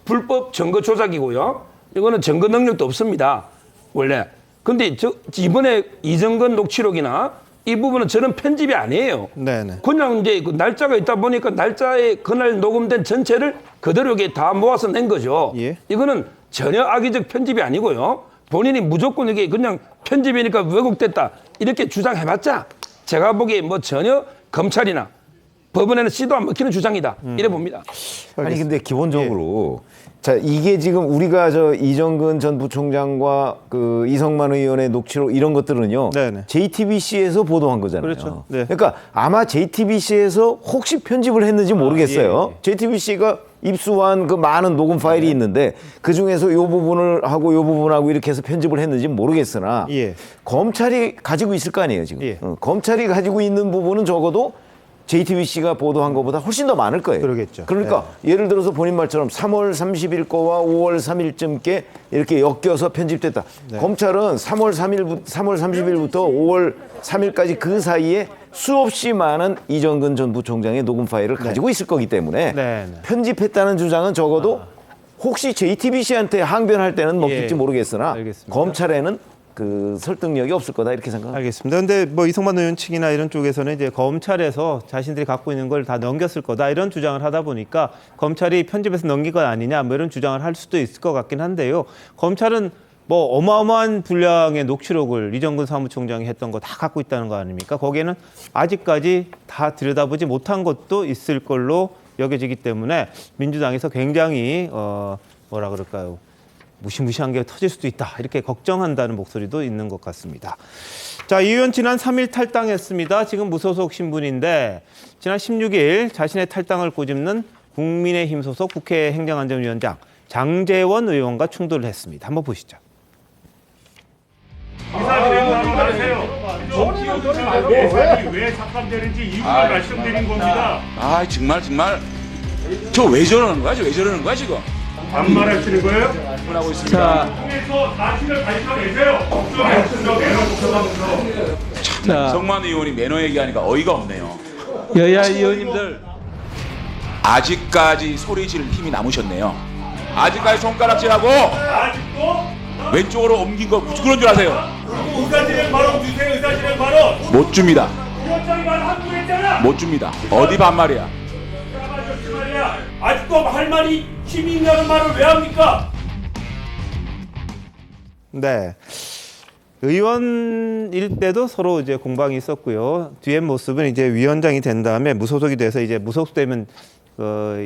불법 증거 조작이고요. 이거는 증거 능력도 없습니다. 원래. 근데 이번에 이정근 녹취록이나 이 부분은 저는 편집이 아니에요. 네네. 그냥 이제 날짜가 있다 보니까 날짜에 그날 녹음된 전체를 그대로 이게 다 모아서 낸 거죠. 예. 이거는 전혀 악의적 편집이 아니고요. 본인이 무조건 이게 그냥 편집이니까 왜곡됐다 이렇게 주장해봤자 제가 보기에 뭐 전혀 검찰이나 법원에는 씨도 안 먹히는 주장이다 이래 봅니다. 아니 근데 기본적으로 자 이게 지금 우리가 저 이정근 전 부총장과 그 이성만 의원의 녹취록 이런 것들은요 JTBC에서 보도한 거잖아요. 그렇죠. 네. 그러니까 아마 JTBC에서 혹시 편집을 했는지 모르겠어요. JTBC가 입수한 그 많은 녹음 파일이 있는데 그 중에서 요 부분을 하고 요 부분하고 이렇게 해서 편집을 했는지 모르겠으나 검찰이 가지고 있을 거 아니에요 지금. 검찰이 가지고 있는 부분은 적어도 JTBC가 보도한 것보다 훨씬 더 많을 거예요. 그러겠죠. 그러니까 예를 들어서 본인 말처럼 3월 30일 거와 5월 3일쯤께 이렇게 엮여서 편집됐다. 검찰은 3월 30일부터 5월 3일까지 그 사이에 수없이 많은 이정근 전 부총장의 녹음 파일을 가지고 있을 거기 때문에 편집했다는 주장은 적어도 혹시 JTBC한테 항변할 때는 먹힐지 모르겠으나 검찰에는 그 설득력이 없을 거다 이렇게 생각합니다. 알겠습니다. 근데 뭐 이성만 의원 측이나 이런 쪽에서는 이제 검찰에서 자신들이 갖고 있는 걸 다 넘겼을 거다 이런 주장을 하다 보니까 검찰이 편집해서 넘긴 건 아니냐 뭐 이런 주장을 할 수도 있을 것 같긴 한데요. 검찰은 뭐 어마어마한 분량의 녹취록을 이정근 사무총장이 했던 거 다 갖고 있다는 거 아닙니까? 거기에는 아직까지 다 들여다보지 못한 것도 있을 걸로 여겨지기 때문에 민주당에서 굉장히 뭐라 그럴까요? 무시무시한 게 터질 수도 있다. 이렇게 걱정한다는 목소리도 있는 것 같습니다. 자, 이 의원 지난 3일 탈당했습니다. 지금 무소속 신분인데 지난 16일 자신의 탈당을 꼬집는 국민의힘 소속 국회 행정안전위원장 장제원 의원과 충돌을 했습니다. 한번 보시죠. 왜 삭감되는지 이유를 말씀드린 겁니다. 아 정말 저 왜 저러는 거야? 왜 저러는 거야 지금? 반말하시는 거예요? 하고 있습니다. 통해서 사실을 밝혀내세요. 참, 성만 의원이 매너 얘기하니까 어이가 없네요. 여야 의원님들 아직까지 소리 지를 힘이 남으셨네요. 아직까지 손가락질하고 왼쪽으로 옮긴 거 무슨 그런 줄 아세요? 의사진행 발언 주세요. 의사진행 발언. 못 줍니다. 위원장이 말 함부로 했잖아. 못 줍니다. 어디 반말이야? 아직도 할 말이 힘이 있냐는 말을 왜 합니까? 네. 의원일 때도 서로 이제 공방이 있었고요. 뒤에 모습은 이제 위원장이 된 다음에 무소속이 돼서 이제 무소속되면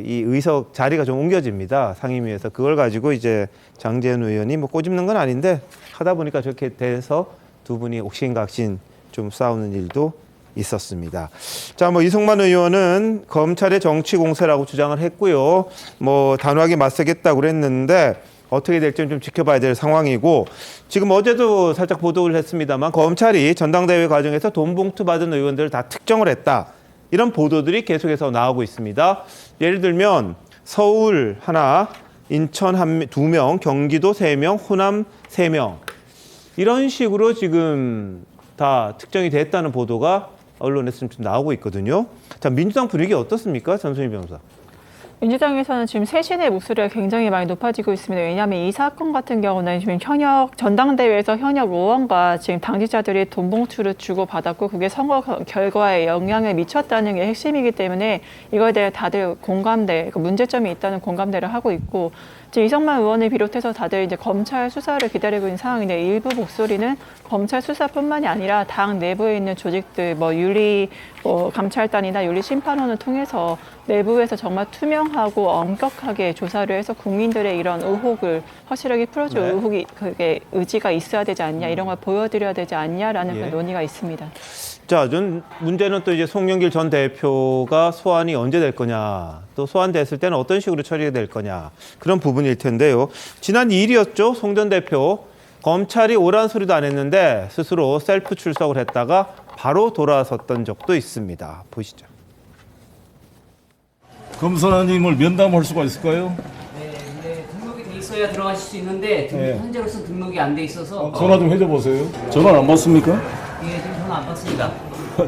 이 의석 자리가 좀 옮겨집니다. 상임위에서. 그걸 가지고 이제 장제원 의원이 뭐 꼬집는 건 아닌데 하다 보니까 저렇게 돼서 두 분이 옥신각신 좀 싸우는 일도 있었습니다. 자, 뭐 이성만 의원은 검찰의 정치 공세라고 주장을 했고요. 뭐 단호하게 맞서겠다고 그랬는데 어떻게 될지는 좀 지켜봐야 될 상황이고 지금 어제도 살짝 보도를 했습니다만 검찰이 전당대회 과정에서 돈 봉투 받은 의원들을 다 특정을 했다. 이런 보도들이 계속해서 나오고 있습니다. 예를 들면 서울 하나, 인천 2명, 경기도 3명, 호남 3명 이런 식으로 지금 다 특정이 됐다는 보도가 언론에서 좀 나오고 있거든요. 자, 민주당 분위기 어떻습니까? 전순희 변호사. 민주당에서는 지금 쇄신의 목소리가 굉장히 많이 높아지고 있습니다. 왜냐하면 이 사건 같은 경우는 지금 전당대회에서 현역 의원과 지금 당직자들이 돈 봉투를 주고 받았고 그게 선거 결과에 영향을 미쳤다는 게 핵심이기 때문에 이거에 대해 다들 공감대, 문제점이 있다는 공감대를 하고 있고 지금 이성만 의원을 비롯해서 다들 이제 검찰 수사를 기다리고 있는 상황인데 일부 목소리는 검찰 수사뿐만이 아니라 당 내부에 있는 조직들, 감찰단이나 윤리심판원을 통해서 내부에서 정말 투명하고 엄격하게 조사를 해서 국민들의 이런 의혹을 확실하게 풀어줄 의혹이 그게 의지가 있어야 되지 않냐 이런 걸 보여드려야 되지 않냐라는 그 논의가 있습니다. 자, 문제는 또 이제 송영길 전 대표가 소환이 언제 될 거냐, 또 소환됐을 때는 어떤 식으로 처리가 될 거냐 그런 부분일 텐데요. 지난 2일이었죠. 송 전 대표 검찰이 오란 소리도 안 했는데 스스로 셀프 출석을 했다가 바로 돌아섰던 적도 있습니다. 보시죠. 검사님을 면담할 수가 있을까요? 네, 근데 등록이 돼 있어야 들어가실 수 있는데 현재로서 등록이 안 돼 있어서 전화 좀 해줘 보세요. 전화 안 받습니까? 예, 지금 전화 안 받습니다.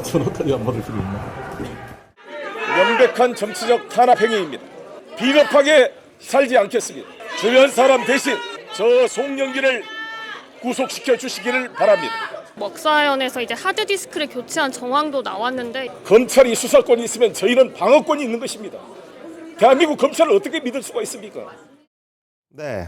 전화까지 안 받을 필요 있나? 명백한 정치적 탄압 행위입니다. 비겁하게 살지 않겠습니다. 주변 사람 대신 저 송영길을 구속시켜 주시기를 바랍니다. 먹사연에서 이제 하드디스크를 교체한 정황도 나왔는데 검찰이 수사권이 있으면 저희는 방어권이 있는 것입니다. 대한민국 검찰을 어떻게 믿을 수가 있습니까? 네.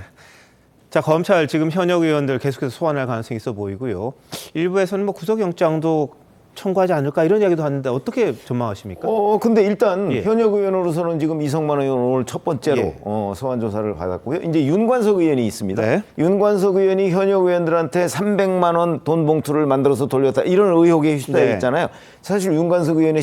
자, 검찰 지금 현역 의원들 계속해서 소환할 가능성이 있어 보이고요. 일부에서는 뭐 구속영장도 청구하지 않을까 이런 이야기도 하는데 어떻게 전망하십니까? 근데 일단 예. 현역 의원으로서는 지금 이성만 의원 오늘 첫 번째로 예. 소환 조사를 받았고요. 이제 윤관석 의원이 있습니다. 네. 윤관석 의원이 현역 의원들한테 300만 원 돈 봉투를 만들어서 돌렸다 이런 의혹에 휩싸여 네. 있잖아요. 사실 윤관석 의원의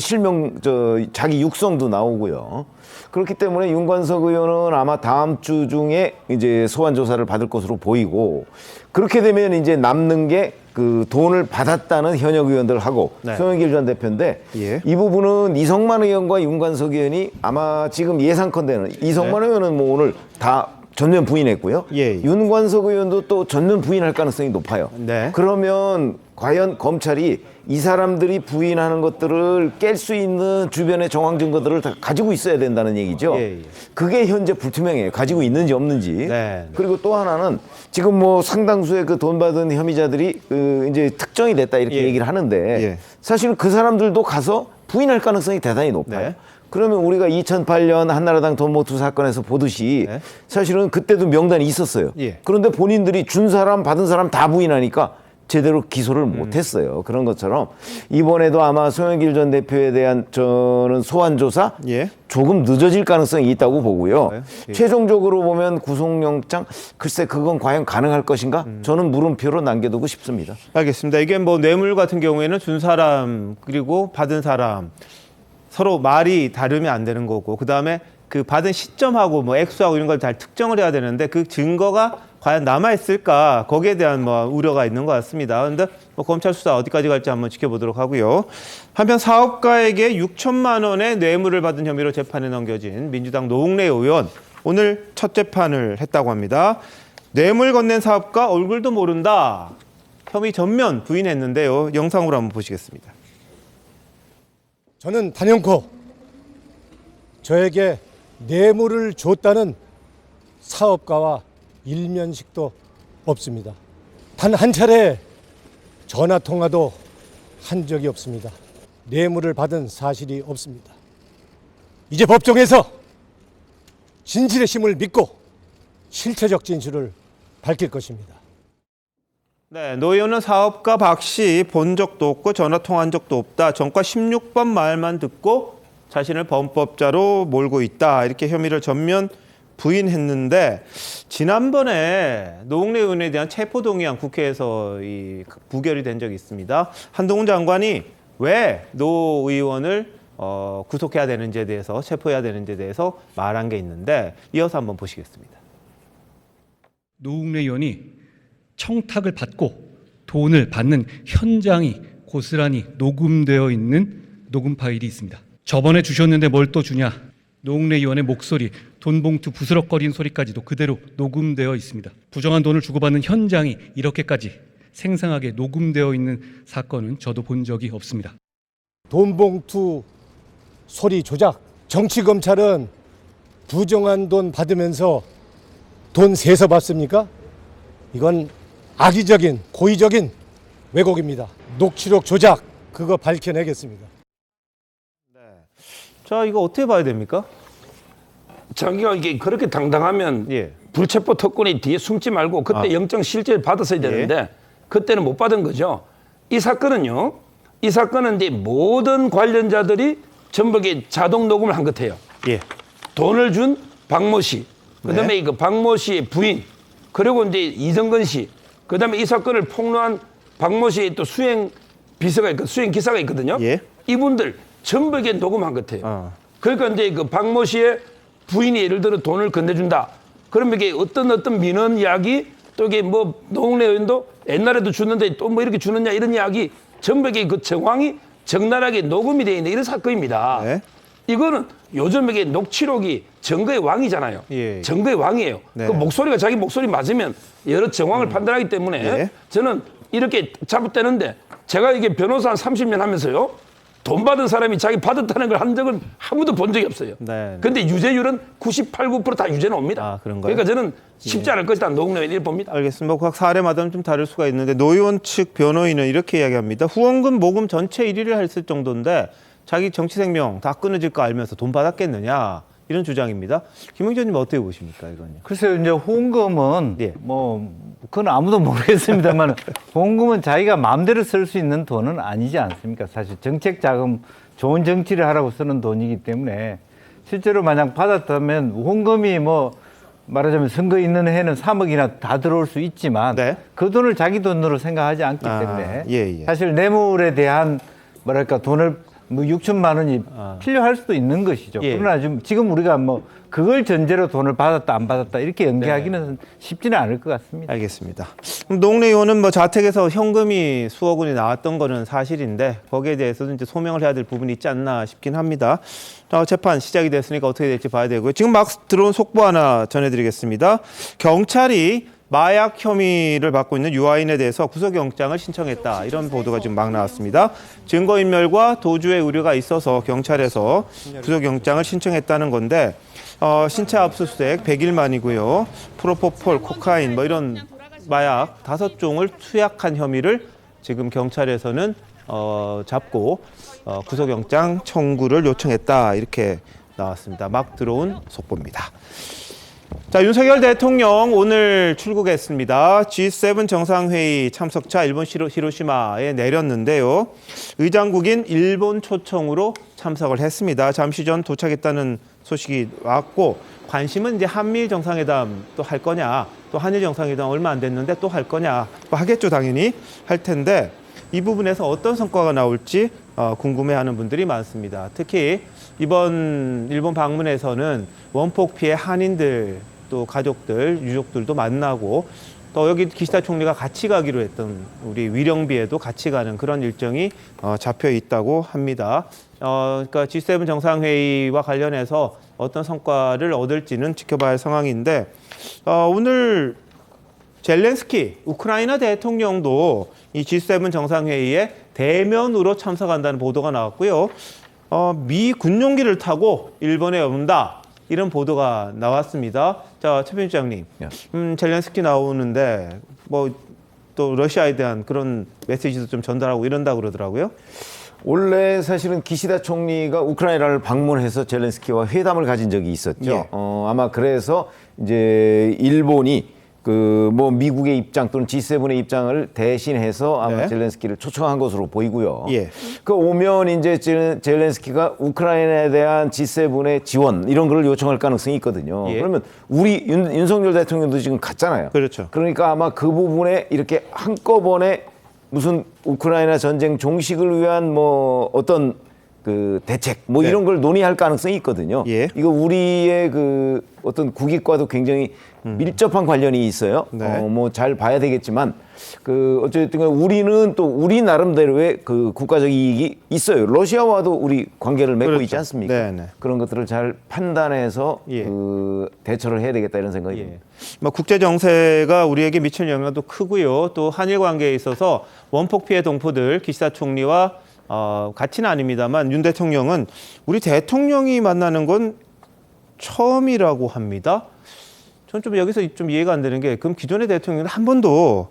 자기 육성도 나오고요. 그렇기 때문에 윤관석 의원은 아마 다음 주 중에 이제 소환 조사를 받을 것으로 보이고, 그렇게 되면 이제 남는 게 그 돈을 받았다는 현역 의원들하고 네. 송영길 전 대표인데 예. 이 부분은 이성만 의원과 윤관석 의원이 아마 지금 예상컨대는 이성만 네. 의원은 뭐 오늘 다 전면 부인했고요. 예. 윤관석 의원도 또 전면 부인할 가능성이 높아요. 네. 그러면 과연 검찰이 이 사람들이 부인하는 것들을 깰 수 있는 주변의 정황 증거들을 다 가지고 있어야 된다는 얘기죠. 예. 그게 현재 불투명해요. 가지고 있는지 없는지. 네. 그리고 또 하나는 지금 뭐 상당수의 그 돈 받은 혐의자들이 이제 특정이 됐다 이렇게 예. 얘기를 하는데 예. 사실은 그 사람들도 가서 부인할 가능성이 대단히 높아요. 네. 그러면 우리가 2008년 한나라당 돈모투 사건에서 보듯이 네. 사실은 그때도 명단이 있었어요. 예. 그런데 본인들이 준 사람 받은 사람 다 부인하니까 제대로 기소를 못했어요. 그런 것처럼 이번에도 아마 송영길 전 대표에 대한 저는 소환 조사 예. 조금 늦어질 가능성이 있다고 보고요. 네. 예. 최종적으로 보면 구속영장 글쎄 그건 과연 가능할 것인가? 저는 물음표로 남겨두고 싶습니다. 알겠습니다. 이게 뭐 뇌물 같은 경우에는 준 사람 그리고 받은 사람 서로 말이 다르면 안 되는 거고, 그다음에 그 받은 시점하고 뭐 액수하고 이런 걸 잘 특정을 해야 되는데 그 증거가 과연 남아있을까, 거기에 대한 뭐 우려가 있는 것 같습니다. 그런데 뭐 검찰 수사 어디까지 갈지 한번 지켜보도록 하고요. 한편 사업가에게 6천만 원의 뇌물을 받은 혐의로 재판에 넘겨진 민주당 노웅래 의원, 오늘 첫 재판을 했다고 합니다. 뇌물 건넨 사업가 얼굴도 모른다, 혐의 전면 부인했는데요. 영상으로 한번 보시겠습니다. 저는 단연코 저에게 뇌물을 줬다는 사업가와 일면식도 없습니다. 단 한 차례 전화 통화도 한 적이 없습니다. 뇌물을 받은 사실이 없습니다. 이제 법정에서 진실의 힘을 믿고 실체적 진실을 밝힐 것입니다. 네, 노 의원은 사업가 박 씨 본 적도 없고 전화 통화한 적도 없다. 전과 16번 말만 듣고 자신을 범법자로 몰고 있다. 이렇게 혐의를 전면 부인했는데, 지난번에 노웅래 의원에 대한 체포동의안 국회에서 부결이 된 적이 있습니다. 한동훈 장관이 왜 노 의원을 구속해야 되는지에 대해서, 체포해야 되는지에 대해서 말한 게 있는데 이어서 한번 보시겠습니다. 노웅래 의원이 청탁을 받고 돈을 받는 현장이 고스란히 녹음되어 있는 녹음 파일이 있습니다. 저번에 주셨는데 뭘 또 주냐? 노웅래 의원의 목소리, 돈 봉투 부스럭거리는 소리까지도 그대로 녹음되어 있습니다. 부정한 돈을 주고받는 현장이 이렇게까지 생생하게 녹음되어 있는 사건은 저도 본 적이 없습니다. 돈 봉투 소리 조작. 정치 검찰은 부정한 돈 받으면서 돈 세서 받습니까? 이건 악의적인 고의적인 왜곡입니다. 녹취록 조작, 그거 밝혀내겠습니다. 자, 이거 어떻게 봐야 됩니까? 자기가 이게 그렇게 당당하면 예. 불체포 특권이 뒤에 숨지 말고 그때 영장 실제 받았어야 되는데 그때는 못 받은 거죠. 이 사건은요. 이 사건은 이제 모든 관련자들이 전부 자동 녹음을 한 것 같아요. 예. 돈을 준 박모 씨, 그다음에 네. 그 박모 씨의 부인, 그리고 이제 이성근 씨, 그다음에 이 사건을 폭로한 박모 씨의 또 수행 기사가 있거든요. 예. 이분들 전부 녹음한 것 같아요. 그러니까 이제 그 박모 씨의 부인이 예를 들어 돈을 건네준다. 그러면 이게 어떤 민원 이야기, 또 이게 뭐 노웅래 의원도 옛날에도 주는데 또 뭐 이렇게 주느냐 이런 이야기, 전부 그 정황이 적나라하게 녹음이 되어 있는 이런 사건입니다. 네. 이거는 요즘 이게 녹취록이 증거의 왕이잖아요. 예. 증거의 왕이에요. 네. 그 목소리가 자기 목소리 맞으면 여러 정황을 판단하기 때문에 예. 저는 이렇게 잡아떼는데, 제가 이게 변호사 한 30년 하면서요, 돈 받은 사람이 자기 받았다는 걸 한 적은 한 번도 본 적이 없어요. 네. 근데 유죄율은 98, 9% 다 유죄는 옵니다. 아, 그런가요? 그러니까 저는 쉽지 않을 것이다. 노웅래 의원 봅니다. 알겠습니다. 각 사례마다 좀 다를 수가 있는데 노 의원 측 변호인은 이렇게 이야기합니다. 후원금 모금 전체 1위를 했을 정도인데 자기 정치 생명 다 끊어질 거 알면서 돈 받았겠느냐, 이런 주장입니다. 김영준님 어떻게 보십니까, 이건요? 글쎄요, 이제 홍금은 뭐 그건 아무도 모르겠습니다만 홍금은 자기가 마음대로 쓸 수 있는 돈은 아니지 않습니까? 사실 정책 자금, 좋은 정치를 하라고 쓰는 돈이기 때문에 실제로 만약 받았다면 홍금이 뭐 말하자면 선거 있는 해는 3억이나 다 들어올 수 있지만 그 돈을 자기 돈으로 생각하지 않기 때문에 사실 뇌물에 대한 뭐랄까 돈을 뭐 6천만 원이 필요할 수도 있는 것이죠. 그러나 지금 우리가 뭐 그걸 전제로 돈을 받았다 안 받았다 이렇게 연계하기는 쉽지는 않을 것 같습니다. 알겠습니다. 그럼 노웅래 의원은 뭐 자택에서 현금이 수억 원이 나왔던 거는 사실인데 거기에 대해서도 이제 소명을 해야 될 부분이 있지 않나 싶긴 합니다. 재판 시작이 됐으니까 어떻게 될지 봐야 되고요. 지금 막 들어온 속보 하나 전해드리겠습니다. 경찰이 마약 혐의를 받고 있는 유아인에 대해서 구속영장을 신청했다. 이런 보도가 지금 막 나왔습니다. 증거인멸과 도주의 우려가 있어서 경찰에서 구속영장을 신청했다는 건데 신체 압수수색 100일 만이고요. 프로포폴, 코카인 뭐 이런 마약 5종을 투약한 혐의를 지금 경찰에서는 잡고 구속영장 청구를 요청했다. 이렇게 나왔습니다. 막 들어온 속보입니다. 자, 윤석열 대통령 오늘 출국했습니다. G7 정상회의 참석차 일본 히로시마에 내렸는데요. 의장국인 일본 초청으로 참석을 했습니다. 잠시 전 도착했다는 소식이 왔고 관심은 이제 한미일 정상회담 또 할 거냐, 또 한일 정상회담 얼마 안 됐는데 또 할 거냐, 또 하겠죠, 당연히 할 텐데 이 부분에서 어떤 성과가 나올지 궁금해하는 분들이 많습니다. 특히 이번 일본 방문에서는 원폭 피해 한인들 또 가족들, 유족들도 만나고 또 여기 기시다 총리가 같이 가기로 했던 우리 위령비에도 같이 가는 그런 일정이 잡혀 있다고 합니다. 그러니까 G7 정상회의와 관련해서 어떤 성과를 얻을지는 지켜봐야 할 상황인데 오늘 젤렌스키 우크라이나 대통령도 이 G7 정상회의에 대면으로 참석한다는 보도가 나왔고요. 미 군용기를 타고 일본에 온다. 이런 보도가 나왔습니다. 자, 최 편집장님, 젤렌스키 나오는데 뭐 또 러시아에 대한 그런 메시지도 좀 전달하고 이런다 그러더라고요. 원래 사실은 기시다 총리가 우크라이나를 방문해서 젤렌스키와 회담을 가진 적이 있었죠. 아마 그래서 이제 일본이 뭐 미국의 입장 또는 G7의 입장을 대신해서 아마 젤렌스키를 초청한 것으로 보이고요. 그 오면 이제 젤렌스키가 우크라이나에 대한 G7의 지원 이런 걸 요청할 가능성이 있거든요. 그러면 우리 윤석열 대통령도 지금 갔잖아요. 그렇죠. 그러니까 아마 그 부분에 이렇게 한꺼번에 무슨 우크라이나 전쟁 종식을 위한 뭐 어떤 그 대책 뭐 이런 걸 논의할 가능성이 있거든요. 이거 우리의 그 어떤 국익과도 굉장히 밀접한 관련이 있어요. 뭐 잘 봐야 되겠지만 그 어쨌든 우리는 또 우리 나름대로의 그 국가적 이익이 있어요. 러시아와도 우리 관계를 맺고 있지 않습니까? 그런 것들을 잘 판단해서 그 대처를 해야 되겠다 이런 생각이 듭니다. 뭐 국제 정세가 우리에게 미치는 영향도 크고요. 또 한일 관계에 있어서 원폭 피해 동포들 기시다 총리와 같이는 아닙니다만 윤 대통령은 우리 대통령이 만나는 건 처음이라고 합니다. 전 좀 여기서 좀 이해가 안 되는 게 그럼 기존의 대통령은 한 번도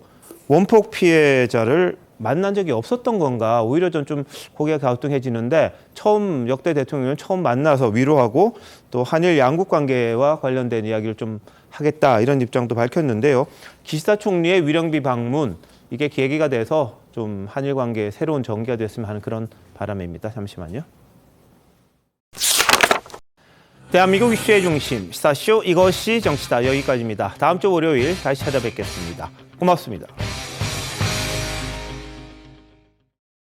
원폭 피해자를 만난 적이 없었던 건가? 오히려 전 좀 고개가 갸우뚱해지는데 처음 역대 대통령은 처음 만나서 위로하고 또 한일 양국 관계와 관련된 이야기를 좀 하겠다 이런 입장도 밝혔는데요. 기시다 총리의 위령비 방문 이게 계기가 돼서 좀 한일 관계에 새로운 전개가 됐으면 하는 그런 바람입니다. 잠시만요. 대한민국 이슈의 중심 시사쇼 이것이 정치다 여기까지입니다. 다음 주 월요일 다시 찾아뵙겠습니다. 고맙습니다.